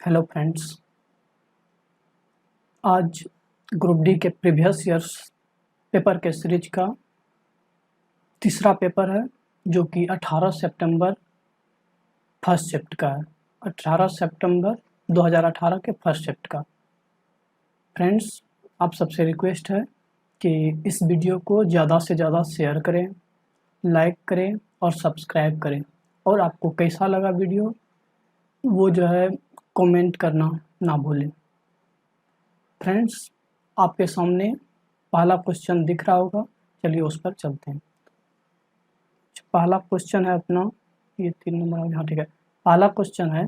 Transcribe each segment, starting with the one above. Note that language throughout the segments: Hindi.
हेलो फ्रेंड्स, आज ग्रुप डी के प्रीवियस ईयर्स पेपर के सीरीज का तीसरा पेपर है जो कि 18 सितंबर फर्स्ट शिफ्ट का है। 18 सितंबर 2018 के फर्स्ट शिफ्ट का। फ्रेंड्स, आप सबसे रिक्वेस्ट है कि इस वीडियो को ज़्यादा से ज़्यादा शेयर करें, लाइक करें और सब्सक्राइब करें, और आपको कैसा लगा वीडियो वो जो है कमेंट करना ना भूलें। फ्रेंड्स, आपके सामने पहला क्वेश्चन दिख रहा होगा, चलिए उस पर चलते हैं। पहला क्वेश्चन है अपना, ये 3 नंबर, हाँ ठीक है। पहला क्वेश्चन है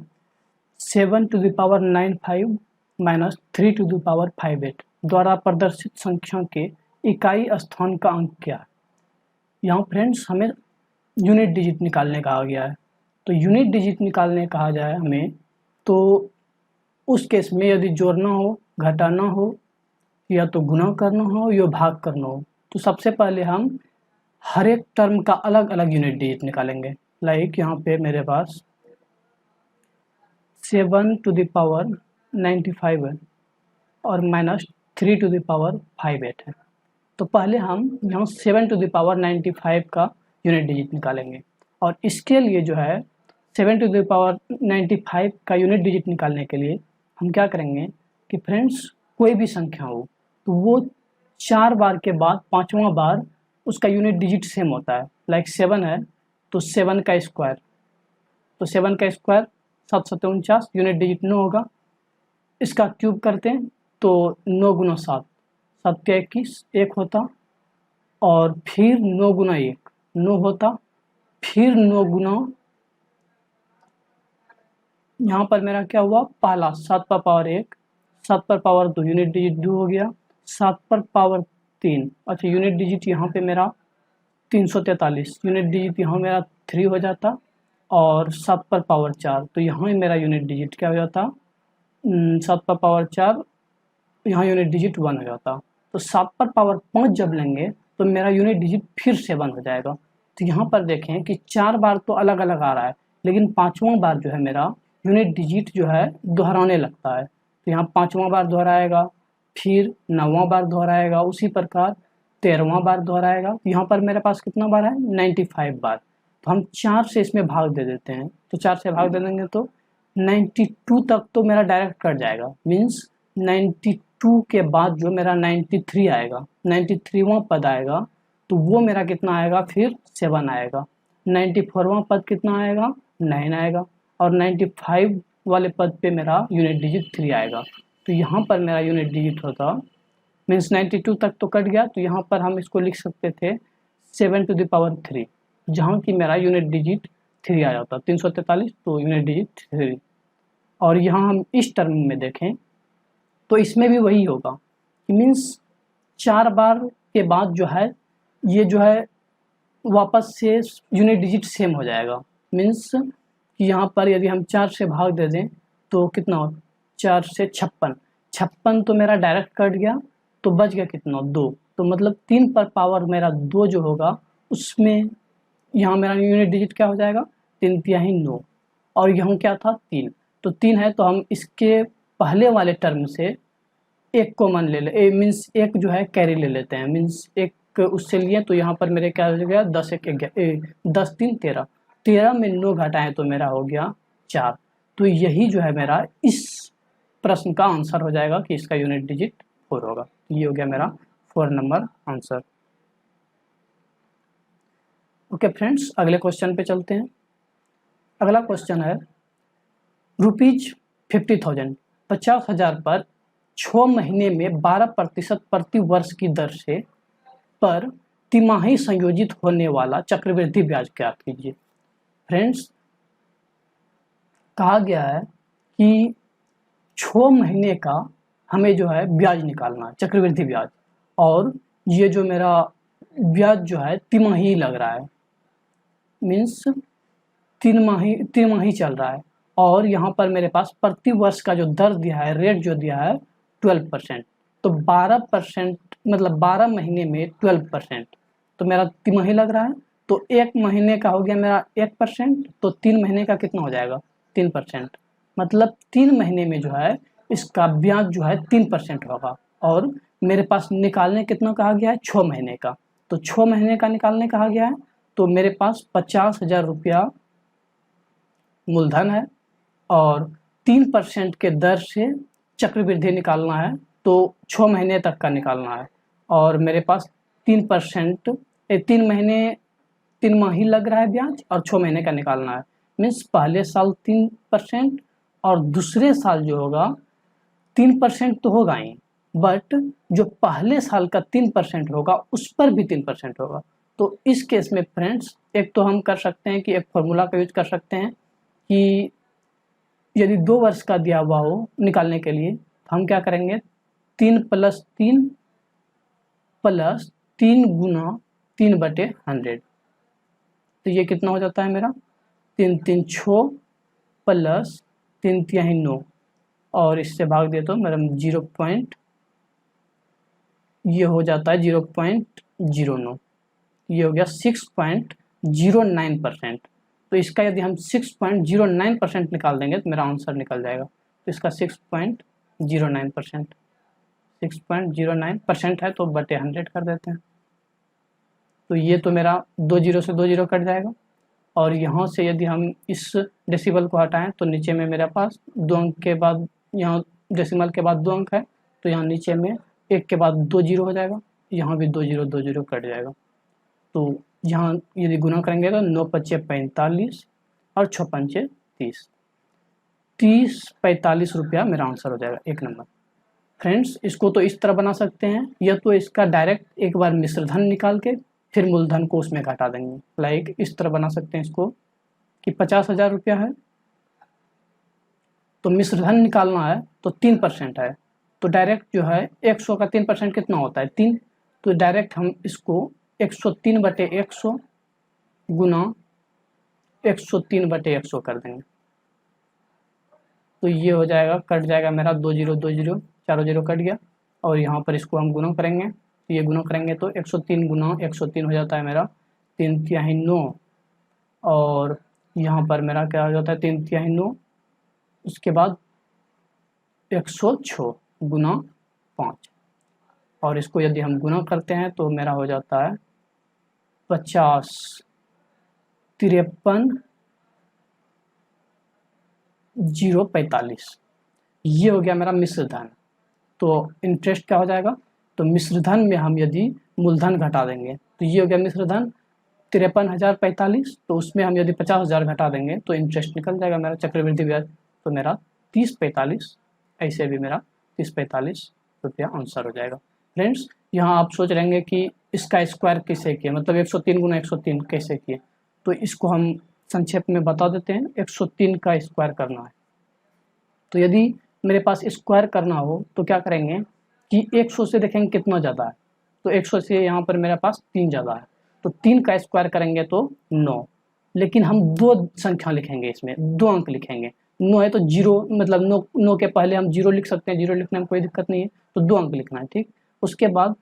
7 to the power 95 minus 3 to the power 58 द्वारा प्रदर्शित संख्या के इकाई स्थान का अंक क्या है। यहाँ फ्रेंड्स हमें यूनिट डिजिट निकालने कहा गया है। तो यूनिट डिजिट निकालने कहा जाए हमें, तो उस केस में यदि जोड़ना हो, घटाना हो, या तो गुणा करना हो या भाग करना हो, तो सबसे पहले हम हर एक टर्म का अलग अलग यूनिट डिजिट निकालेंगे। लाइक यहाँ पे मेरे पास 7 टू द पावर 95 है और माइनस 3 टू द पावर 58 है। तो पहले हम यहाँ 7 टू द पावर 95 का यूनिट डिजिट निकालेंगे, और इसके लिए जो है 7 टू द पावर 95 का यूनिट डिजिट निकालने के लिए हम क्या करेंगे कि फ्रेंड्स कोई भी संख्या हो तो वो 4 बार के बाद 5वां बार उसका यूनिट डिजिट सेम होता है। लाइक 7 है तो 7 का स्क्वायर, तो 7 का स्क्वायर 7 7 49, यूनिट डिजिट 9 होगा। इसका क्यूब करते हैं तो 9 गुना 7, 7 के 21, 1 होता, और फिर 9 गुना 1 9 होता, फिर 9 गुना, यहाँ पर मेरा क्या हुआ, पहला 7 पर पावर 1, 7 पर पावर 2, यूनिट डिजिट 2 हो गया, 7 पर पावर 3, अच्छा यूनिट डिजिट यहाँ पे मेरा 343, यूनिट डिजिट यहाँ मेरा 3 हो जाता, और 7 पर पावर 4, तो यहाँ मेरा यूनिट डिजिट क्या हो जाता, 7 पर पावर 4, यहाँ यूनिट डिजिट 1 हो जाता। तो 7 पर पावर 5 जब लेंगे तो मेरा यूनिट डिजिट फिर से 1 हो जाएगा। तो यहाँ पर देखें कि 4 बार तो अलग अलग आ रहा है, लेकिन 5वां बार जो है मेरा यूनिट डिजिट जो है दोहराने लगता है। तो यहाँ 5वां बार दोहराएगा, फिर 9वां बार दोहराएगा, उसी प्रकार 13वां बार दोहराएगा। तो यहाँ पर मेरे पास कितना बार है, 95 बार। तो हम 4 से इसमें भाग दे देते हैं, तो 4 से भाग दे देंगे तो 92 तक तो मेरा डायरेक्ट कट जाएगा। मीन्स 92 के बाद जो मेरा 93 आएगा, 93वां पद आएगा, तो वो मेरा कितना आएगा, फिर 7 आएगा। 94वां पद कितना आएगा, 9 आएगा, और 95 वाले पद पे मेरा यूनिट डिजिट 3 आएगा। तो यहाँ पर मेरा यूनिट डिजिट होता, मीन्स 92 तक तो कट गया, तो यहाँ पर हम इसको लिख सकते थे 7 टू द पावर 3, जहाँ की मेरा यूनिट डिजिट 3 आ जाता, 343, तो यूनिट डिजिट 3। और यहाँ हम इस टर्म में देखें तो इसमें भी वही होगा, मीन्स 4 बार के बाद जो है ये जो है वापस से यूनिट डिजिट सेम हो जाएगा। मीन्स कि यहाँ पर यदि हम 4 से भाग दे दें तो कितना हो, 4 से 56 तो मेरा डायरेक्ट कट गया, तो बच गया कितना, 2। तो मतलब 3 पर पावर मेरा 2 जो होगा उसमें यहाँ मेरा यूनिट डिजिट क्या हो जाएगा, 3 तिहाई 9, और यहाँ क्या था, 3। तो 3 है तो हम इसके पहले वाले टर्म से एक कॉमन ले ले, मीन्स एक जो है कैरी ले लेते हैं, मीन्स एक उससे लिए, तो यहाँ पर मेरे क्या हो गया, 10 1 10 3 13, 13 में 9 घटाएं तो मेरा हो गया 4। तो यही जो है मेरा इस प्रश्न का आंसर हो जाएगा कि इसका यूनिट डिजिट 4 होगा। ये हो गया मेरा 4 नंबर आंसर। ओके फ्रेंड्स, अगले क्वेश्चन पे चलते हैं। अगला क्वेश्चन है ₹50,000 50,000 पर 6 महीने में 12% प्रति वर्ष की दर से पर तिमाही संयोजित होने वाला चक्रवृद्धि ब्याज ज्ञात कीजिए। फ्रेंड्स, कहा गया है कि 6 महीने का हमें जो है ब्याज निकालना है, चक्रवृद्धि ब्याज, और ये जो मेरा ब्याज जो है तिमाही लग रहा है, मीन्स 3 माही चल रहा है, और यहाँ पर मेरे पास प्रति वर्ष का जो दर दिया है, रेट जो दिया है 12%, तो 12% मतलब 12 महीने में 12%, तो मेरा तिमाही लग रहा है। तो 1 महीने का हो गया मेरा 1%, तो 3 महीने का कितना हो जाएगा, 3%। मतलब 3 महीने में जो है इसका ब्याज जो है 3% होगा। और मेरे पास निकालने कितना कहा गया है, 6 महीने का। तो 6 महीने का निकालने कहा गया है, तो मेरे पास 50,000 रुपया मूलधन है और 3% के दर से चक्रवृद्धि निकालना है, तो 6 महीने तक का निकालना है। और मेरे पास 3% 3 माह ही लग रहा है ब्याज और 6 महीने का निकालना है। मीन्स पहले साल 3% और दूसरे साल जो होगा 3% तो होगा ही, बट जो पहले साल का 3% होगा उस पर भी 3% होगा। तो इस केस में फ्रेंड्स एक तो हम कर सकते हैं कि एक फॉर्मूला का यूज कर सकते हैं कि यदि 2 वर्ष का दिया हुआ हो निकालने के लिए, तो हम क्या करेंगे 3 + 3 + 3 गुना 3/100। तो ये कितना हो जाता है मेरा 3 3 6 + 3 तिहाई 9 और इससे भाग दे तो मेरा 0. ये हो जाता है 0.09। ये हो गया 6.09%। तो इसका यदि हम 6.09% निकाल देंगे तो मेरा आंसर निकल जाएगा। तो इसका 6.09% 6.09% है, तो बटे 100 कर देते हैं। तो ये तो मेरा 2 जीरो से 2 जीरो कट जाएगा। और यहाँ से यदि हम इस डेसिमल को हटाएं तो नीचे में मेरे पास 2 अंक के बाद, यहाँ डेसिमल के बाद 2 अंक है, तो यहाँ नीचे में 1 के बाद 2 जीरो हो जाएगा, यहाँ भी 2 जीरो कट जाएगा। तो यहाँ यदि गुना करेंगे तो 9 × 5 = 45 और 6 × 5 = 30। 30-45 रुपया मेरा आंसर हो जाएगा, 1 नंबर। फ्रेंड्स इसको तो इस तरह बना सकते हैं, या तो इसका डायरेक्ट एक बार मिश्रधन निकाल के फिर मूलधन को उसमें घटा देंगे। लाइक इस तरह बना सकते हैं इसको कि 50,000 रुपया है, तो मिश्रधन निकालना है तो 3% है, तो डायरेक्ट जो है 100 का 3% कितना होता है 3। तो डायरेक्ट हम इसको 103/100 गुना 103/100 कर देंगे। तो ये हो जाएगा, कट जाएगा मेरा 2 जीरो 2 जीरो, चारों जीरो कट गया। और यहाँ पर इसको हम गुना करेंगे, तो ये गुना करेंगे तो 103 गुना 103 हो जाता है मेरा 3 तिहाई 9। और यहाँ पर मेरा क्या हो जाता है 3 तिहाई 9, उसके बाद 106 गुना 5। और इसको यदि हम गुना करते हैं तो मेरा हो जाता है 50 53 045। ये हो गया मेरा मिश्रधन। तो इंटरेस्ट क्या हो जाएगा, तो मिश्रधन में हम यदि मूलधन घटा देंगे तो ये हो गया मिश्रधन 53,045, तो उसमें हम यदि 50,000 घटा देंगे तो इंटरेस्ट निकल जाएगा मेरा चक्रवृद्धि ब्याज। तो मेरा 30-45, ऐसे भी मेरा 30-45 रुपया आंसर हो जाएगा। फ्रेंड्स यहाँ आप सोच रहेंगे कि इसका स्क्वायर कैसे किए, मतलब 103 गुना 103 कैसे किए, तो इसको हम संक्षेप में बता देते हैं। 103 का स्क्वायर करना है, तो यदि मेरे पास स्क्वायर करना हो तो क्या करेंगे कि 100 से देखेंगे कितना ज़्यादा है, तो 100 से यहाँ पर मेरे पास 3 ज़्यादा है, तो 3 का स्क्वायर करेंगे तो 9। लेकिन हम 2 संख्या लिखेंगे, इसमें 2 अंक लिखेंगे। 9 है तो 0, मतलब 9 के पहले हम 0 लिख सकते हैं, 0 लिखने में कोई दिक्कत नहीं है, तो 2 अंक लिखना है, ठीक। उसके बाद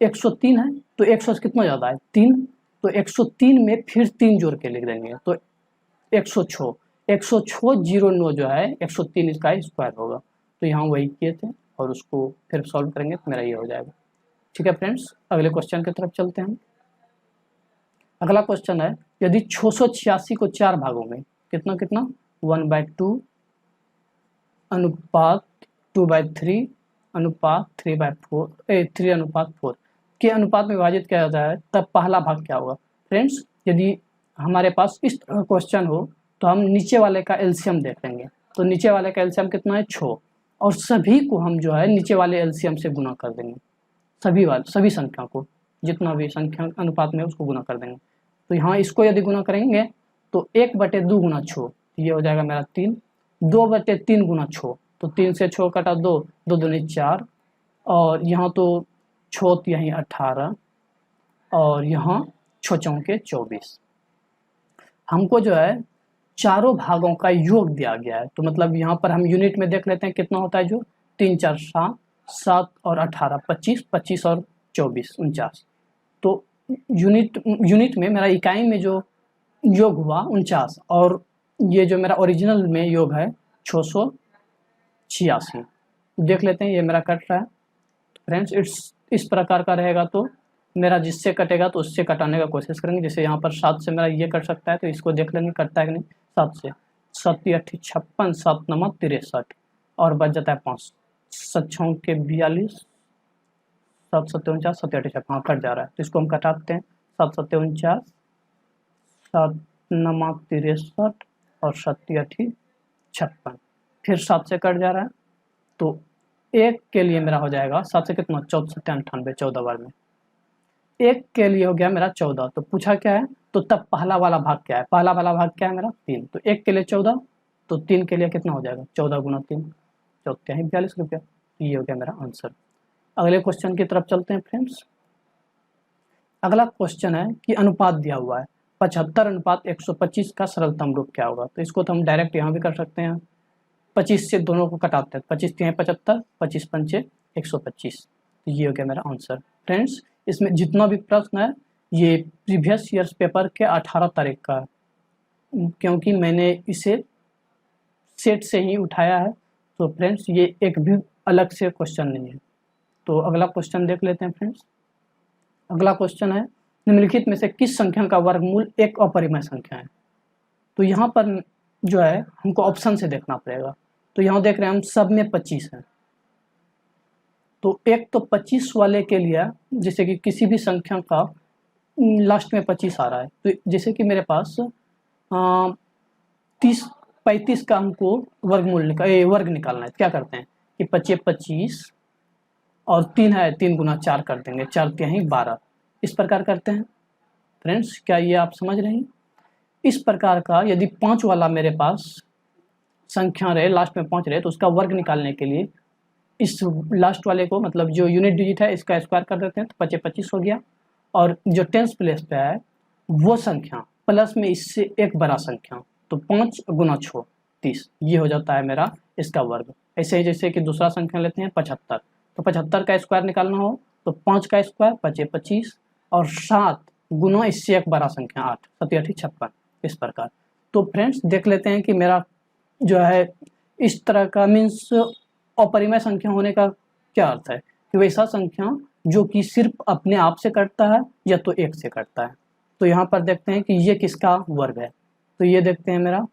103 है, तो 100 से कितना ज़्यादा है 3, तो 103 में फिर 3 जोड़ के लिख देंगे, तो 106 09 जो है 103 इसका स्क्वायर होगा। तो यहाँ वही किए थे और उसको फिर सॉल्व करेंगे तो मेरा ये हो जाएगा। ठीक है फ्रेंड्स, अगले क्वेश्चन की तरफ चलते हैं। अगला क्वेश्चन है, यदि 686 को 4 भागों में कितना 1/2 अनुपात 2/3 अनुपात 3/4 3:4 के अनुपात में विभाजित किया जाता है, तब पहला भाग क्या होगा। फ्रेंड्स यदि हमारे पास इस क्वेश्चन हो तो हम नीचे वाले का एलसीएम देख लेंगे। तो नीचे वाले का एलसीएम कितना है 6, और सभी को हम जो है नीचे वाले एलसीएम से गुना कर देंगे, सभी संख्या को, जितना भी संख्या अनुपात में उसको गुना कर देंगे। तो यहाँ इसको यदि गुना करेंगे तो 1/2 गुना 6, ये हो जाएगा मेरा 3। 2/3 गुना 6, तो 3 से 6 कटा 2, 2 दूनी 4, और यहाँ तो 6 यहीं 18, और यहाँ 6 चौके 24। हमको जो है चारों भागों का योग दिया गया है, तो मतलब यहाँ पर हम यूनिट में देख लेते हैं कितना होता है जो 3 4 7, 7 और 18 25, 25 और 24 49। तो यूनिट में मेरा इकाई में जो योग हुआ 49, और ये जो मेरा ओरिजिनल में योग है 686। देख लेते हैं ये मेरा कट रहा है। तो फ्रेंड्स इस प्रकार का रहेगा, तो मेरा जिससे कटेगा तो उससे कटाने का कोशिश करेंगे। जैसे यहाँ पर 7 से मेरा ये कट सकता है, तो इसको देख लेंगे कटता है कि नहीं। 7 से 7 8 56, 7 9 63 और बच जाता है 5, 7 6 के 42, 7 7 49, 7 8 56, हाँ कट जा रहा है। तो इसको हम कटाते हैं। 7 7 49, 7 9 63 और 7 8 56, फिर 7 से कट जा रहा है। तो एक के लिए मेरा हो जाएगा 7 से कितना, 14 7 98, 14 बार में एक के लिए हो गया मेरा 14। तो पूछा क्या है, तो तब पहला वाला भाग क्या है, पहला वाला भाग क्या है मेरा 3। तो एक के लिए 14, तो 3 के लिए कितना हो जाएगा, 14 गुना 3, 14 ही 42 रुपया। ये हो गया मेरा आंसर। अगले क्वेश्चन की तरफ चलते हैं फ्रेंड्स। अगला क्वेश्चन है कि अनुपात दिया हुआ है 75:125 का सरलतम रूप क्या होगा। तो इसको तो हम डायरेक्ट यहाँ भी कर सकते हैं, 25 से दोनों को कटाते हैं, 25 3 75, 25 5 125। तो ये हो गया मेरा आंसर। फ्रेंड्स इसमें जितना भी प्रश्न है ये प्रीवियस ईयर्स पेपर के 18 तारीख का है, क्योंकि मैंने इसे सेट से ही उठाया है। तो फ्रेंड्स ये एक भी अलग से क्वेश्चन नहीं है। तो अगला क्वेश्चन देख लेते हैं फ्रेंड्स। अगला क्वेश्चन है निम्नलिखित में से किस संख्या का वर्गमूल एक अपरिमेय संख्या है। तो यहाँ पर जो है हमको ऑप्शन से देखना पड़ेगा। तो यहाँ देख रहे हैं हम सब में 25 है, तो एक तो 25 वाले के लिए जैसे कि किसी भी संख्या का लास्ट में 25 आ रहा है, तो जैसे कि मेरे पास 35 का हमको वर्ग निकालना है। क्या करते हैं कि 25 25 और 3 है, 3 गुना 4 कर देंगे, 4 3 12, इस प्रकार करते हैं। फ्रेंड्स क्या ये आप समझ रहे हैं। इस प्रकार का यदि 5 वाला मेरे पास संख्या रहे, लास्ट में 5 रहे, तो उसका वर्ग निकालने के लिए इस लास्ट वाले को, मतलब जो यूनिट डिजिट है, इसका स्क्वायर कर देते हैं, तो 25 25 हो गया। और जो 10th प्लेस पे है वो संख्या प्लस में इससे एक बड़ा संख्या, तो 5 गुना 6 30, ये हो जाता है मेरा इसका वर्ग। ऐसे ही जैसे कि दूसरा संख्या लेते हैं 75, तो 75 का स्क्वायर निकालना हो तो 5 का स्क्वायर 25 25 और 7 गुना इससे एक बड़ा संख्या 8, 7 8 56, इस प्रकार। तो फ्रेंड्स देख लेते हैं कि मेरा जो है इस तरह का मीन्स अपरिमेय संख्या होने का क्या अर्थ है, कि वैसा संख्या जो कि सिर्फ अपने आप से कटता है या तो एक से कटता है। तो यहाँ पर देखते हैं कि ये किसका वर्ग है। तो ये देखते हैं मेरा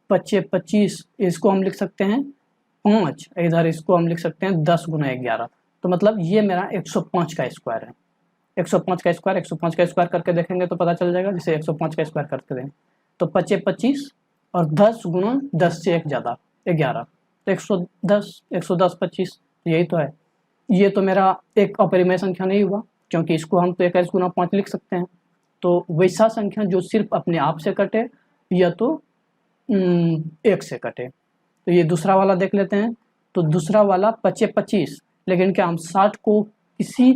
25 25, इसको हम लिख सकते हैं 5, इधर इसको हम लिख सकते हैं 10 गुना 11, तो मतलब ये मेरा 105 का स्क्वायर है। 105 का स्क्वायर 105 का स्क्वायर करके देखेंगे तो पता चल जाएगा। जैसे 105 का स्क्वायर करके दें तो 25 25 और 10 गुना 10 से एक ज़्यादा 11, तो 110 110 25, यही तो है। ये तो मेरा एक अपरिमेय संख्या नहीं हुआ, क्योंकि इसको हम तो 21 गुना 5 लिख सकते हैं। तो वैसा संख्या जो सिर्फ अपने आप से कटे या तो एक से कटे। तो ये दूसरा वाला देख लेते हैं। तो दूसरा वाला 25 25, लेकिन क्या हम 60 को किसी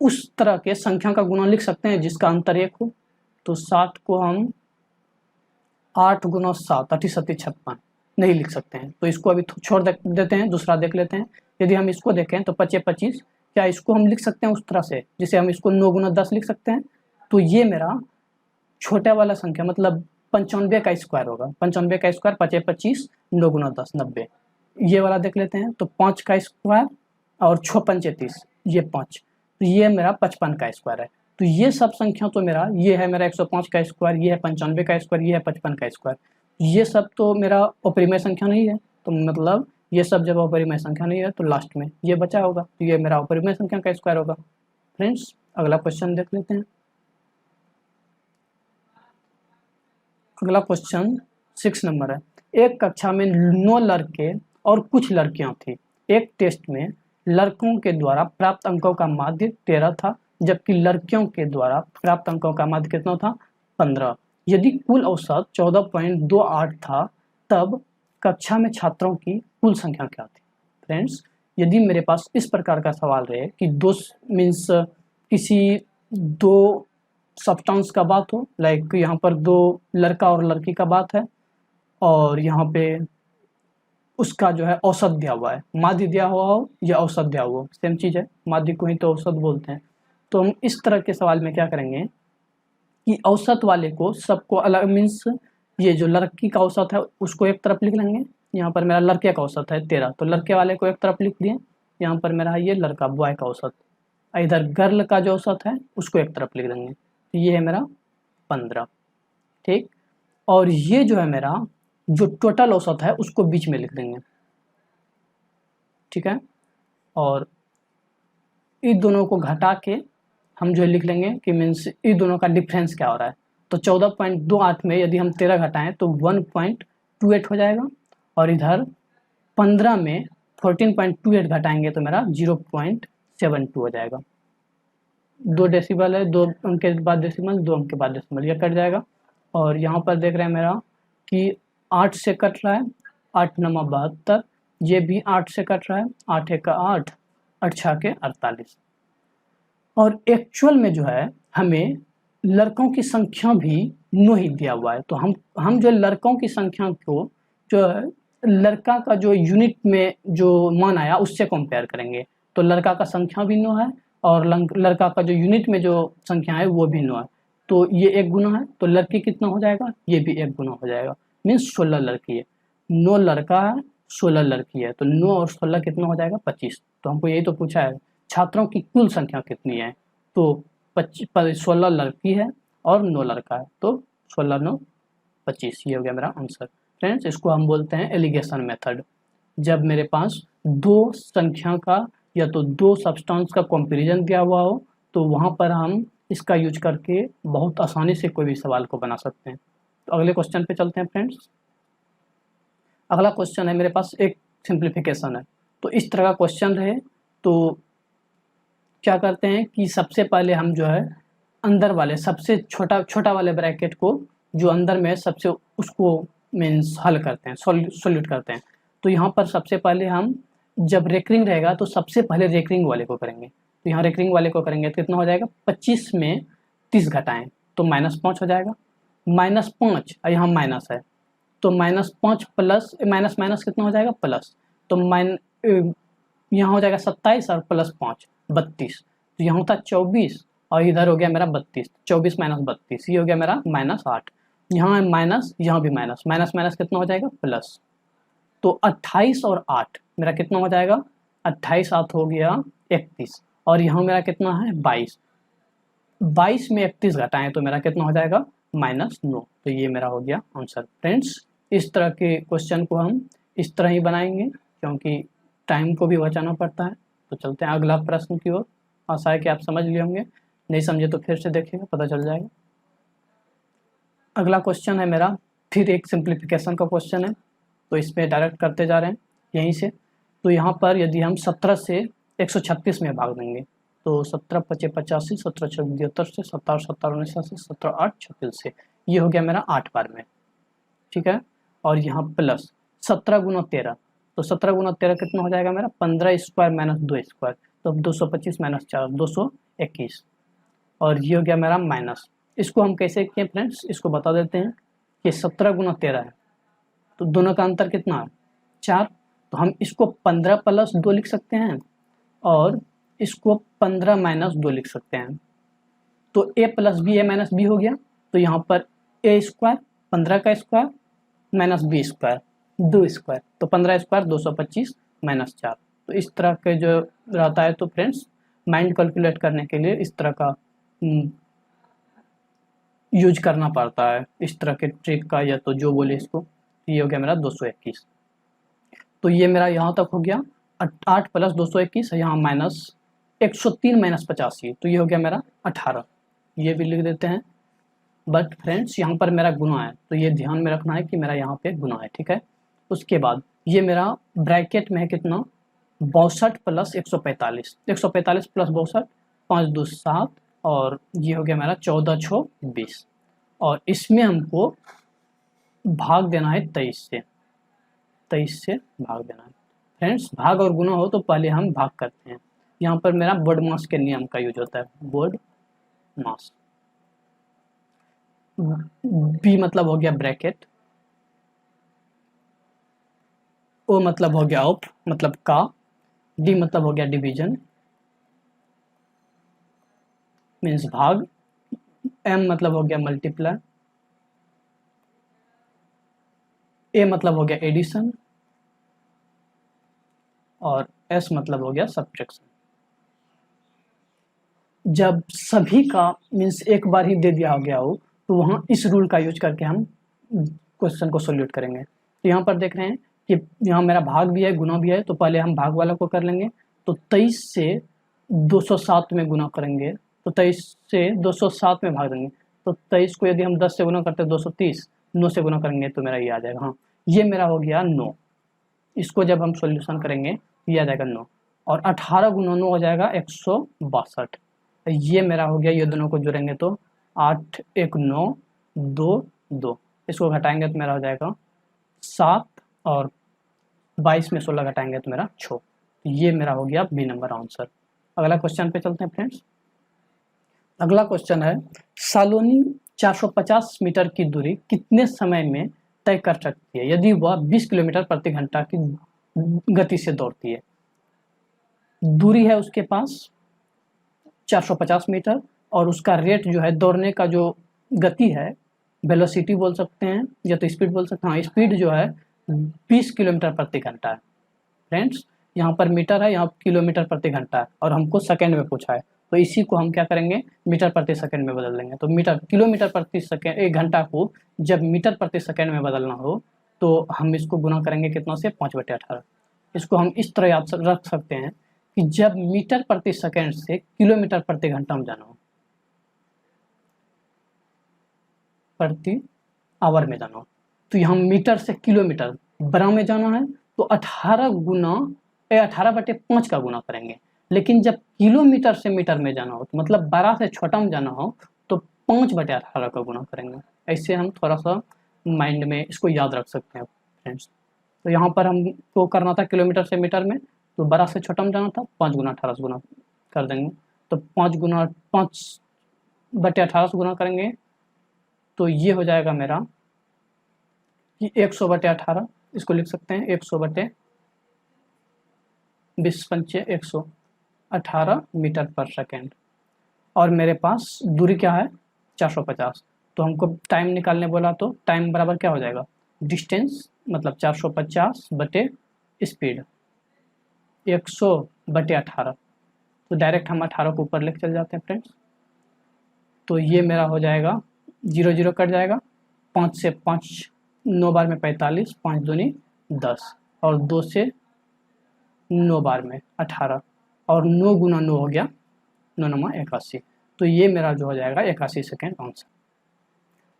उस तरह के संख्या का गुना लिख सकते हैं जिसका अंतर 1 हो। तो 60 को हम 8 गुना 7 8 7 56 नहीं लिख सकते हैं, तो इसको अभी छोड़ देते हैं, दूसरा देख लेते हैं। यदि हम इसको देखें तो 25 25, क्या इसको हम लिख सकते हैं उस तरह से जिसे हम इसको 9 गुना 10 लिख सकते हैं। तो ये मेरा छोटा वाला संख्या मतलब 95 का स्क्वायर होगा। 95 का स्क्वायर 25 25 9 गुना 10 90, ये वाला देख लेते हैं। तो 5 का स्क्वायर और 6 5 30, ये 5, तो ये मेरा 55 का स्क्वायर है। तो ये सब संख्या तो मेरा ये है मेरा 105 का स्क्वायर, ये है 95 का स्क्वायर, ये है 55 का स्क्वायर, ये सब तो मेरा अपरिमेय संख्या नहीं है। तो मतलब ये सब जब अपरिमेय संख्या नहीं है तो लास्ट में ये बचा होगा, तो ये मेरा अपरिमेय संख्या का स्क्वायर होगा। फ्रेंड्स अगला क्वेश्चन देख लेते हैं। अगला क्वेश्चन 6 नंबर है। एक कक्षा में 9 लड़के और कुछ लड़कियां थी। एक टेस्ट में लड़कों के द्वारा प्राप्त अंकों का माध्य 13 था, जबकि लड़कियों के द्वारा प्राप्त अंकों का माध्य कितना था 15। यदि कुल औसत 14.28 था, तब कक्षा में छात्रों की कुल संख्या क्या थी। फ्रेंड्स यदि मेरे पास इस प्रकार का सवाल रहे कि दो मीन्स किसी दो सब्सटेंस का बात हो, लाइक यहाँ पर 2 लड़का और लड़की का बात है और यहाँ पे उसका जो है औसत दिया हुआ है, माध्य दिया हुआ हो या औसत दिया हुआ हो, सेम चीज़ है, माध्य को ही तो औसत बोलते हैं। तो हम इस तरह के सवाल में क्या करेंगे कि औसत वाले को सबको अलग मीन्स ये जो लड़की का औसत है उसको एक तरफ लिख लेंगे, यहाँ पर मेरा लड़के का औसत है 13, तो लड़के वाले को एक तरफ लिख दिए, यहाँ पर मेरा ये लड़का बॉय का औसत, इधर गर्ल का जो औसत है उसको एक तरफ लिख देंगे, तो ये है मेरा 15, ठीक। और ये जो है मेरा जो टोटल औसत है उसको बीच में लिख देंगे, ठीक है। और इन दोनों को घटा के हम जो लिख लेंगे कि मीन्स इन दोनों का डिफरेंस क्या हो रहा है, तो 14.28 में यदि हम 13 घटाएं तो 1.28 हो जाएगा, और इधर 15 में 14.28 घटाएंगे तो मेरा 0.72 हो जाएगा। 2 डेसिबल है, 2 अंक के बाद डेसिमल, 2 अंक के बाद डेसिमल, यह कट जाएगा। और यहाँ पर देख रहे हैं मेरा कि 8 से कट रहा है, 8 9 72, ये भी 8 से कट रहा है, 8 1 8, 8 6 के 48। और एक्चुअल में जो है हमें लड़कों की संख्या भी 9 ही दिया हुआ है, तो हम जो लड़कों की संख्या को जो है लड़का का जो यूनिट में जो मान आया उससे कंपेयर करेंगे, तो लड़का का संख्या भी 9 है और लड़का का जो यूनिट में जो संख्या है वो भी 9 है, तो ये एक गुना है, तो लड़की कितना हो जाएगा, ये भी एक गुना हो जाएगा, मीन्स 16 लड़की है। 9 लड़का है, 16 लड़की है, तो 9 और 16 कितना हो जाएगा, 25। तो हमको यही तो पूछा है छात्रों की कुल संख्या कितनी है, तो 16 लड़की है और 9 लड़का है, तो 16 9 25, ये हो गया मेरा आंसर। फ्रेंड्स, इसको हम बोलते हैं एलिगेशन मेथड। जब मेरे पास दो संख्या का या तो दो सब्सटेंस का कंपैरिजन दिया हुआ हो, तो वहाँ पर हम इसका यूज करके बहुत आसानी से कोई भी सवाल को बना सकते हैं। तो अगले क्वेश्चन पे चलते हैं फ्रेंड्स। अगला क्वेश्चन है मेरे पास एक सिंप्लीफिकेशन है, तो इस तरह का क्वेश्चन रहे तो क्या करते हैं कि सबसे पहले हम जो है अंदर वाले सबसे छोटा वाले ब्रैकेट को जो अंदर में सबसे उसको मीन्स हल करते हैं, सॉल्यूट करते हैं। तो यहाँ पर सबसे पहले हम जब रेकरिंग रहेगा तो सबसे पहले रेकरिंग वाले को करेंगे, तो यहाँ रेकरिंग वाले को करेंगे तो कितना हो जाएगा, 25 में 30 घटाएं तो -5 हो जाएगा, -5 और यहाँ माइनस है तो -5 प्लस माइनस माइनस कितना हो जाएगा, प्लस, तो यहाँ हो जाएगा 27 और +5 32, तो यहाँ था 24 और इधर हो गया मेरा 32, 24 माइनस 32 ये हो गया मेरा -8, यहाँ माइनस, यहाँ भी माइनस, माइनस माइनस कितना हो जाएगा, प्लस, तो 28 और 8 मेरा कितना हो जाएगा, 28 8 हो गया 31, और यहाँ मेरा कितना है 22, 22 में 31 घटाएं तो मेरा कितना हो जाएगा, -9, तो ये मेरा हो गया आंसर। फ्रेंड्स, इस तरह के क्वेश्चन को हम इस तरह ही बनाएंगे क्योंकि टाइम को भी बचाना पड़ता है। तो चलते हैं अगला प्रश्न की ओर। आशा है कि आप समझ लिए होंगे, नहीं समझे तो फिर से देखिएगा, पता चल जाएगा। अगला क्वेश्चन है मेरा फिर एक सिंप्लीफिकेशन का क्वेश्चन है, तो इसमें डायरेक्ट करते जा रहे हैं यहीं से। तो यहाँ पर यदि हम 17 से 136 में भाग देंगे तो 17 5 85, 17 6 72 से, 17 17 79 से, 17 8 36 से, ये हो गया मेरा 8 बार में, ठीक है। और यहाँ प्लस 17 गुना 13, तो 17 गुना 13 कितना हो जाएगा मेरा, 15 स्क्वायर माइनस 2 स्क्वायर, तो 225 माइनस 4 221, और ये हो गया मेरा माइनस। इसको हम कैसे किए फ्रेंड्स, इसको बता देते हैं कि 17 गुना 13 है तो दोनों का अंतर कितना है, 4, तो हम इसको 15 प्लस 2 लिख सकते हैं और इसको 15 माइनस 2 लिख सकते हैं, तो a plus b, a minus b हो गया, तो यहाँ पर a स्क्वायर 15 का square minus B square 2 square, तो 15 स्क्वायर 225 माइनस 4, तो इस तरह के जो रहता है। तो फ्रेंड्स, माइंड कैलकुलेट करने के लिए इस तरह का यूज करना पड़ता है, इस तरह के ट्रिक का, या तो जो बोले इसको। ये हो गया मेरा 221, तो ये मेरा यहाँ तक हो गया 8 प्लस 221, यहाँ माइनस 103 माइनस 85, तो ये हो गया मेरा 18, ये भी लिख देते हैं। बट फ्रेंड्स, यहाँ पर मेरा गुना है तो ये ध्यान में रखना है कि मेरा यहाँ पे गुना है, ठीक है। उसके बाद ये मेरा ब्रैकेट में है कितना, 62 प्लस 145, 145 प्लस 62, 5 2 7, और ये हो गया मेरा 14 6 20, और इसमें हमको भाग देना है 23 से भाग देना है। फ्रेंड्स, भाग और गुना हो तो पहले हम भाग करते हैं। यहाँ पर मेरा बोर्ड मास के नियम का यूज होता है, बोर्ड मास। बी मतलब हो गया ब्रैकेट, ओ मतलब हो गया ऑफ मतलब का, डी मतलब हो गया डिवीजन मीन्स भाग, एम मतलब हो गया मल्टीप्लाई, ए मतलब हो गया एडिशन और एस मतलब हो गया सब्ट्रैक्शन। जब सभी का मीन्स एक बार ही दे दिया हो गया हो तो वहाँ इस रूल का यूज करके हम क्वेश्चन को सोल्यूट करेंगे। तो यहाँ पर देख रहे हैं कि यहाँ मेरा भाग भी है गुना भी है, तो पहले हम भाग वाला को कर लेंगे। तो 23 से 207 में गुना करेंगे, तो 23 से 207 में भाग देंगे। तो 23 को यदि हम 10 से गुना करते हैं 230, 9 से गुना करेंगे तो मेरा ये आ जाएगा। हाँ, ये मेरा हो गया 9। इसको जब हम सोल्यूशन करेंगे ये आ जाएगा 9 और 18 गुना 9 हो जाएगा 162। ये मेरा हो गया, ये दोनों को जोड़ेंगे तो 8 1 9 2 2, इसको घटाएंगे तो मेरा हो जाएगा 7 और 22 में 16 घटाएंगे तो मेरा 6। तो ये मेरा हो गया बी नंबर आंसर। अगला क्वेश्चन पे चलते हैं फ्रेंड्स। अगला क्वेश्चन है सालोनी 450 मीटर की दूरी कितने समय में तय कर सकती है यदि वह 20 किलोमीटर प्रति घंटा की गति से दौड़ती है। दूरी है उसके पास 450 मीटर और उसका रेट जो है दौड़ने का जो गति है, वेलोसिटी बोल सकते हैं या तो स्पीड बोल सकते हैं। हाँ, स्पीड जो है 20 किलोमीटर प्रति घंटा है फ्रेंड्स। यहाँ पर मीटर है, यहाँ किलोमीटर प्रति घंटा है और हमको सेकंड में पूछा है, तो इसी को हम क्या करेंगे मीटर प्रति सेकंड में बदल देंगे। तो मीटर किलोमीटर प्रति सेकंड, एक घंटा को जब मीटर प्रति सेकंड में बदलना हो तो हम इसको गुना करेंगे कितना से 5/18। इसको हम इस तरह याद रख सकते हैं कि जब मीटर प्रति सेकंड से किलोमीटर प्रति घंटा में जाना हो, प्रति आवर में जाना हो, तो यहाँ मीटर से किलोमीटर बड़ा में जाना है तो 18/5 का गुना करेंगे। लेकिन जब किलोमीटर से मीटर में जाना हो तो मतलब 12 से छोटा में जाना हो तो 5/18 का गुना करेंगे। ऐसे हम थोड़ा सा माइंड में इसको याद रख सकते हैं फ्रेंड्स। तो यहाँ पर हमको करना था किलोमीटर से मीटर में, तो 12 से छोटा में जाना था, 5 गुना 18 से गुना कर देंगे। तो 5/18 से गुना करेंगे तो ये हो जाएगा मेरा कि 100/18, इसको लिख सकते हैं 100/20×118 मीटर पर सेकेंड। और मेरे पास दूरी क्या है 450, तो हमको टाइम निकालने बोला तो टाइम बराबर क्या हो जाएगा, डिस्टेंस मतलब 450 बटे स्पीड 100/18। तो डायरेक्ट हम 18 को ऊपर लेके चल जाते हैं फ्रेंड्स। तो ये मेरा हो जाएगा 0 0 कट जाएगा, 5 से 5 9 बार में 45, 5 दूनी 10 और 2 से 9 बार में 18 और 9 गुना 9 हो गया 9 9 81। तो ये मेरा जो हो जाएगा 81 सेकेंड आंसर।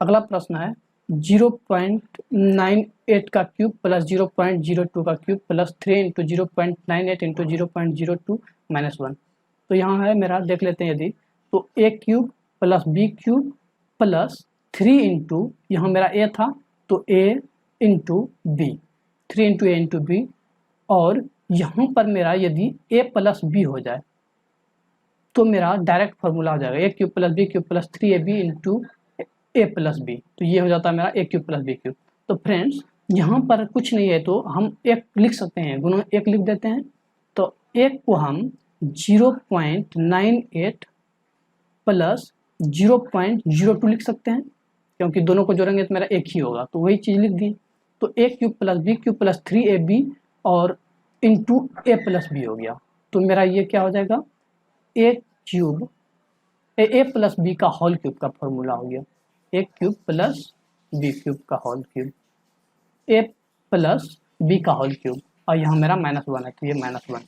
अगला प्रश्न है 0.98 का क्यूब प्लस 0.02 का क्यूब प्लस 3 × 0.98 × 0.02 -1। तो यहाँ है मेरा, देख लेते हैं यदि, तो a cube plus b cube plus 3 into, यहाँ मेरा a था तो a into b, 3 into a into b, और यहाँ पर मेरा यदि a प्लस b हो जाए तो मेरा डायरेक्ट फार्मूला हो जाएगा a cube plus b cube plus 3ab into a plus b. तो ये हो जाता है मेरा a cube plus b cube. तो फ्रेंड्स यहाँ पर कुछ नहीं है तो हम एक लिख सकते हैं, गुना एक लिख देते हैं। तो एक को हम 0.98 प्लस 0.02 लिख सकते हैं, क्योंकि दोनों को जोड़ेंगे तो मेरा एक ही होगा, तो वही चीज़ लिख दी। तो a cube plus b cube plus 3ab और इंटू a प्लस बी हो गया। तो मेरा ये क्या हो जाएगा, a प्लस बी का होल क्यूब का फॉर्मूला हो गया, a cube plus B cube का whole cube, a plus B का होल क्यूब, और यहाँ मेरा -1 है तो ये -1,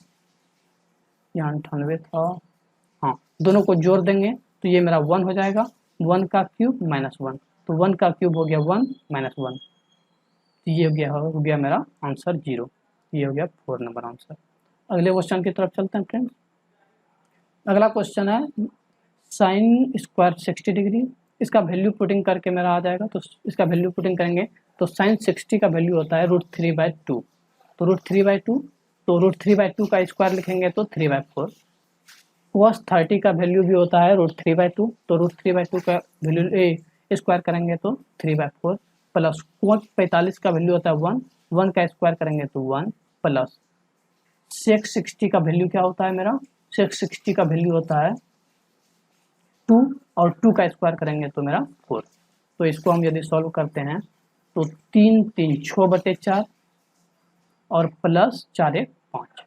यहाँ 98 था, हाँ दोनों को जोड़ देंगे तो ये मेरा 1 हो जाएगा, 1 का क्यूब -1, तो 1 का क्यूब हो गया 1 -1, तो ये हो गया मेरा आंसर 0। ये हो गया 4 नंबर आंसर। अगले क्वेश्चन की तरफ चलते हैं फ्रेंड्स। अगला क्वेश्चन है साइन स्क्वायर 60 डिग्री, इसका वैल्यू पुटिंग करके मेरा आ जाएगा। तो इसका वैल्यू पुटिंग करेंगे तो साइन 60 का वैल्यू होता है √3/2, तो √3/2, तो √3/2 का स्क्वायर लिखेंगे तो 3/4। cos 30 का वैल्यू भी होता है √3/2, तो √3/2 का वैल्यू स्क्वायर करेंगे तो 3/4, प्लस cos 45 का वैल्यू होता है 1, 1 का स्क्वायर करेंगे तो 1, प्लस sec 60 का वैल्यू क्या होता है मेरा, sec 60 का वैल्यू होता है 2, और 2 का स्क्वायर करेंगे तो मेरा 4। तो इसको हम यदि सॉल्व करते हैं तो 3 3 6/4 और प्लस 4 1 5।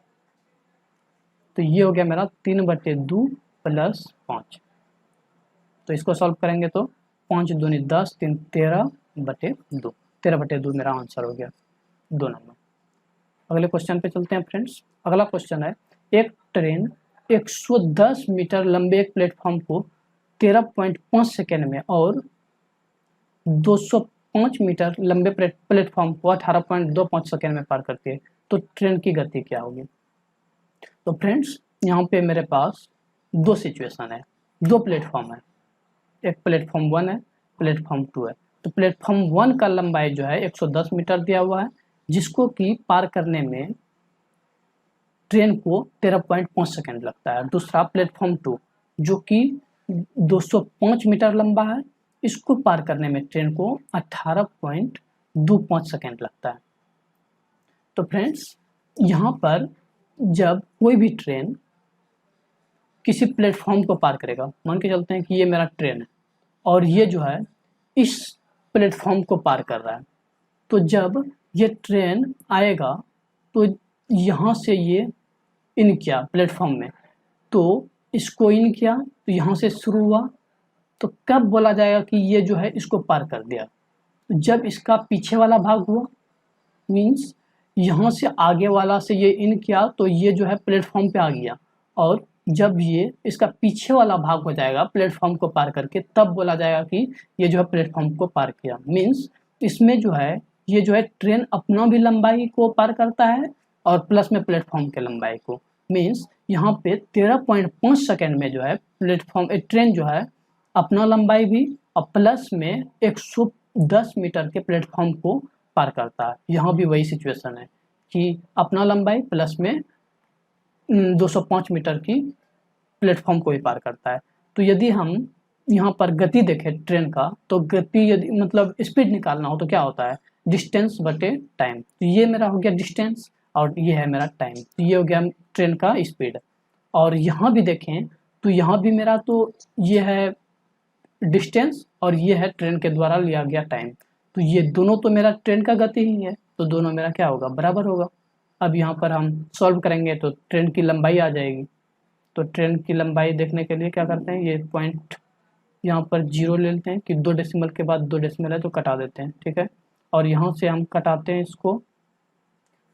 तो ये हो गया मेरा 3/2 प्लस 5। तो इसको सॉल्व करेंगे तो 5 दूनी 10, 3 13/2, 13/2 मेरा आंसर हो गया 2 नंबर। अगले क्वेश्चन पे चलते हैं फ्रेंड्स। अगला क्वेश्चन है, एक ट्रेन 110 मीटर लंबे एक प्लेटफॉर्म को 13.5 सेकेंड में और 205 मीटर लंबे प्लेटफॉर्म को 18.25 सेकेंड में पार करती है, तो ट्रेन की गति क्या होगी। तो फ्रेंड्स यहाँ पे मेरे पास दो सिचुएशन है, दो प्लेटफॉर्म है, एक प्लेटफॉर्म 1 है, प्लेटफॉर्म 2 है। तो प्लेटफॉर्म 1 का लंबाई जो है 110 मीटर दिया हुआ है, जिसको कि पार करने में ट्रेन को 13.5 सेकेंड लगता है। दूसरा प्लेटफॉर्म 2 जो कि 205 मीटर लंबा है, इसको पार करने में ट्रेन को 18.25 सेकेंड लगता है। तो फ्रेंड्स यहाँ पर जब कोई भी ट्रेन किसी प्लेटफॉर्म को पार करेगा, मान के चलते हैं कि ये मेरा ट्रेन है और ये जो है इस प्लेटफॉर्म को पार कर रहा है, तो जब ये ट्रेन आएगा तो यहाँ से ये इन किया प्लेटफॉर्म में, तो इसको इन किया तो यहाँ से शुरू हुआ, तो कब बोला जाएगा कि ये जो है इसको पार कर दिया। तो जब इसका पीछे वाला भाग हुआ, मीन्स यहाँ से आगे वाला से ये इन किया तो ये जो है प्लेटफॉर्म पे आ गया, और जब ये इसका पीछे वाला भाग हो जाएगा प्लेटफॉर्म को पार करके, तब बोला जाएगा कि ये जो है प्लेटफॉर्म को पार किया। मीन्स इसमें जो है ये जो है ट्रेन अपना भी लंबाई को पार करता है और प्लस में प्लेटफॉर्म के लंबाई को। मीन्स यहाँ पे 13.5 सेकेंड में जो है प्लेटफॉर्म ट्रेन जो है अपना लंबाई भी और प्लस में 110 मीटर के प्लेटफॉर्म को पार करता है। यहाँ भी वही सिचुएशन है कि अपना लंबाई प्लस में 205 मीटर की प्लेटफॉर्म को भी पार करता है। तो यदि हम यहाँ पर गति देखें ट्रेन का, तो गति यदि मतलब स्पीड निकालना हो तो क्या होता है, डिस्टेंस बटे टाइम। तो ये मेरा हो गया डिस्टेंस और ये है मेरा टाइम, तो ये हो गया ट्रेन का स्पीड। और यहाँ भी देखें तो यहाँ भी मेरा तो ये है डिस्टेंस और ये है ट्रेन के द्वारा लिया गया टाइम, तो ये दोनों तो मेरा ट्रेन का गति ही है, तो दोनों मेरा क्या होगा, बराबर होगा। अब यहाँ पर हम सॉल्व करेंगे तो ट्रेन की लंबाई आ जाएगी। तो ट्रेन की लंबाई देखने के लिए क्या करते हैं, ये पॉइंट यहाँ पर 0 ले लेते हैं कि 2 डेसिमल के बाद 2 डेसिमल है तो कटा देते हैं, ठीक है। और यहाँ से हम कटाते हैं इसको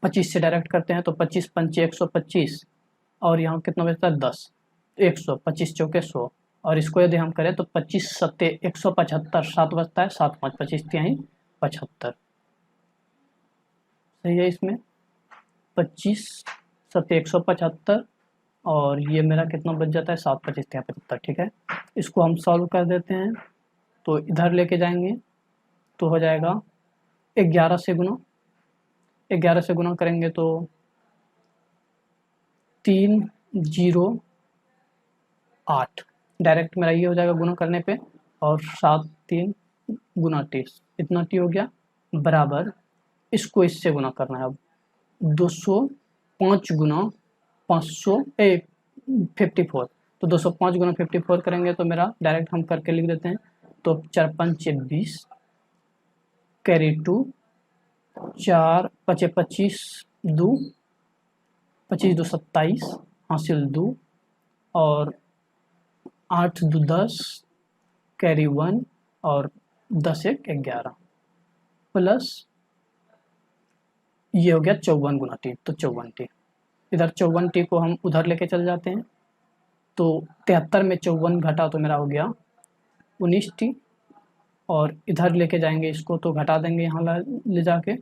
25 से डायरेक्ट करते हैं, तो 25 पंचे 125 और यहाँ कितना बचता है 10, 100, 25 चौके 100, और इसको यदि हम करें तो 25 सत्ते 175, 7 बचता है, 7 5 25 तिहाई 75, सही है। इसमें 25 सत्ते 175 और ये मेरा कितना बच जाता है 7 25 तिहाई 75, ठीक है। इसको हम सॉल्व कर देते हैं, तो इधर लेके जाएंगे तो हो जाएगा 11 से गुना, 11 से गुना करेंगे तो 308 डायरेक्ट मेरा ये हो जाएगा गुना करने पे, और 7 3 गुना 30, इतना टी हो गया बराबर, इसको इससे गुना करना है अब 205 गुना 54, तो 205 गुना 54 करेंगे तो मेरा डायरेक्ट हम करके लिख देते हैं, तो 4 5 20 कैरी 2 4 5 25 2 25 2 27 हासिल 2 और 8 2 10 कैरी 1 और 10 1 11 प्लस ये हो गया 54 गुना टी, तो 54 टी। इधर 54 टी को हम उधर लेके चल जाते हैं, तो 73 में 54 घटा तो मेरा हो गया 19 टी, और इधर लेके जाएंगे इसको तो घटा देंगे यहाँ ले जाके,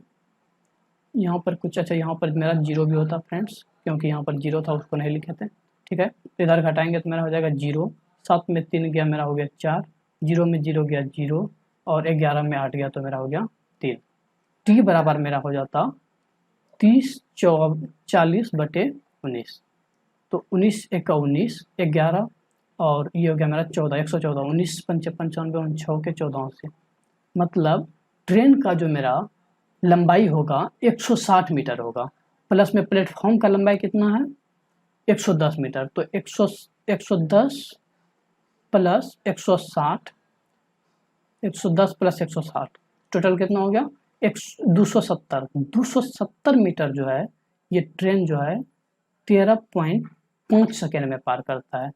यहाँ पर कुछ अच्छा यहाँ पर मेरा 0 भी होता फ्रेंड्स, क्योंकि यहाँ पर 0 था उसको नहीं लिखे थे, ठीक है। तो इधर घटाएंगे तो मेरा हो जाएगा 0, 7 में 3 गया मेरा हो गया 4, 0 में 0 गया 0 और 11 में 8 गया तो मेरा हो गया 3। टी बराबर मेरा हो जाता 30 40 बटे 19, तो 19 1 19 11 और ये हो गया मेरा 14 114, 19 पंचे 95 6 के 14 से, मतलब ट्रेन का जो मेरा लंबाई होगा 160 मीटर होगा, प्लस में प्लेटफॉर्म का लंबाई कितना है 110 मीटर, तो 110 प्लस 160, 110 प्लस 160 टोटल कितना हो गया 270 मीटर जो है ये ट्रेन जो है 13.5 सेकेंड में पार करता है।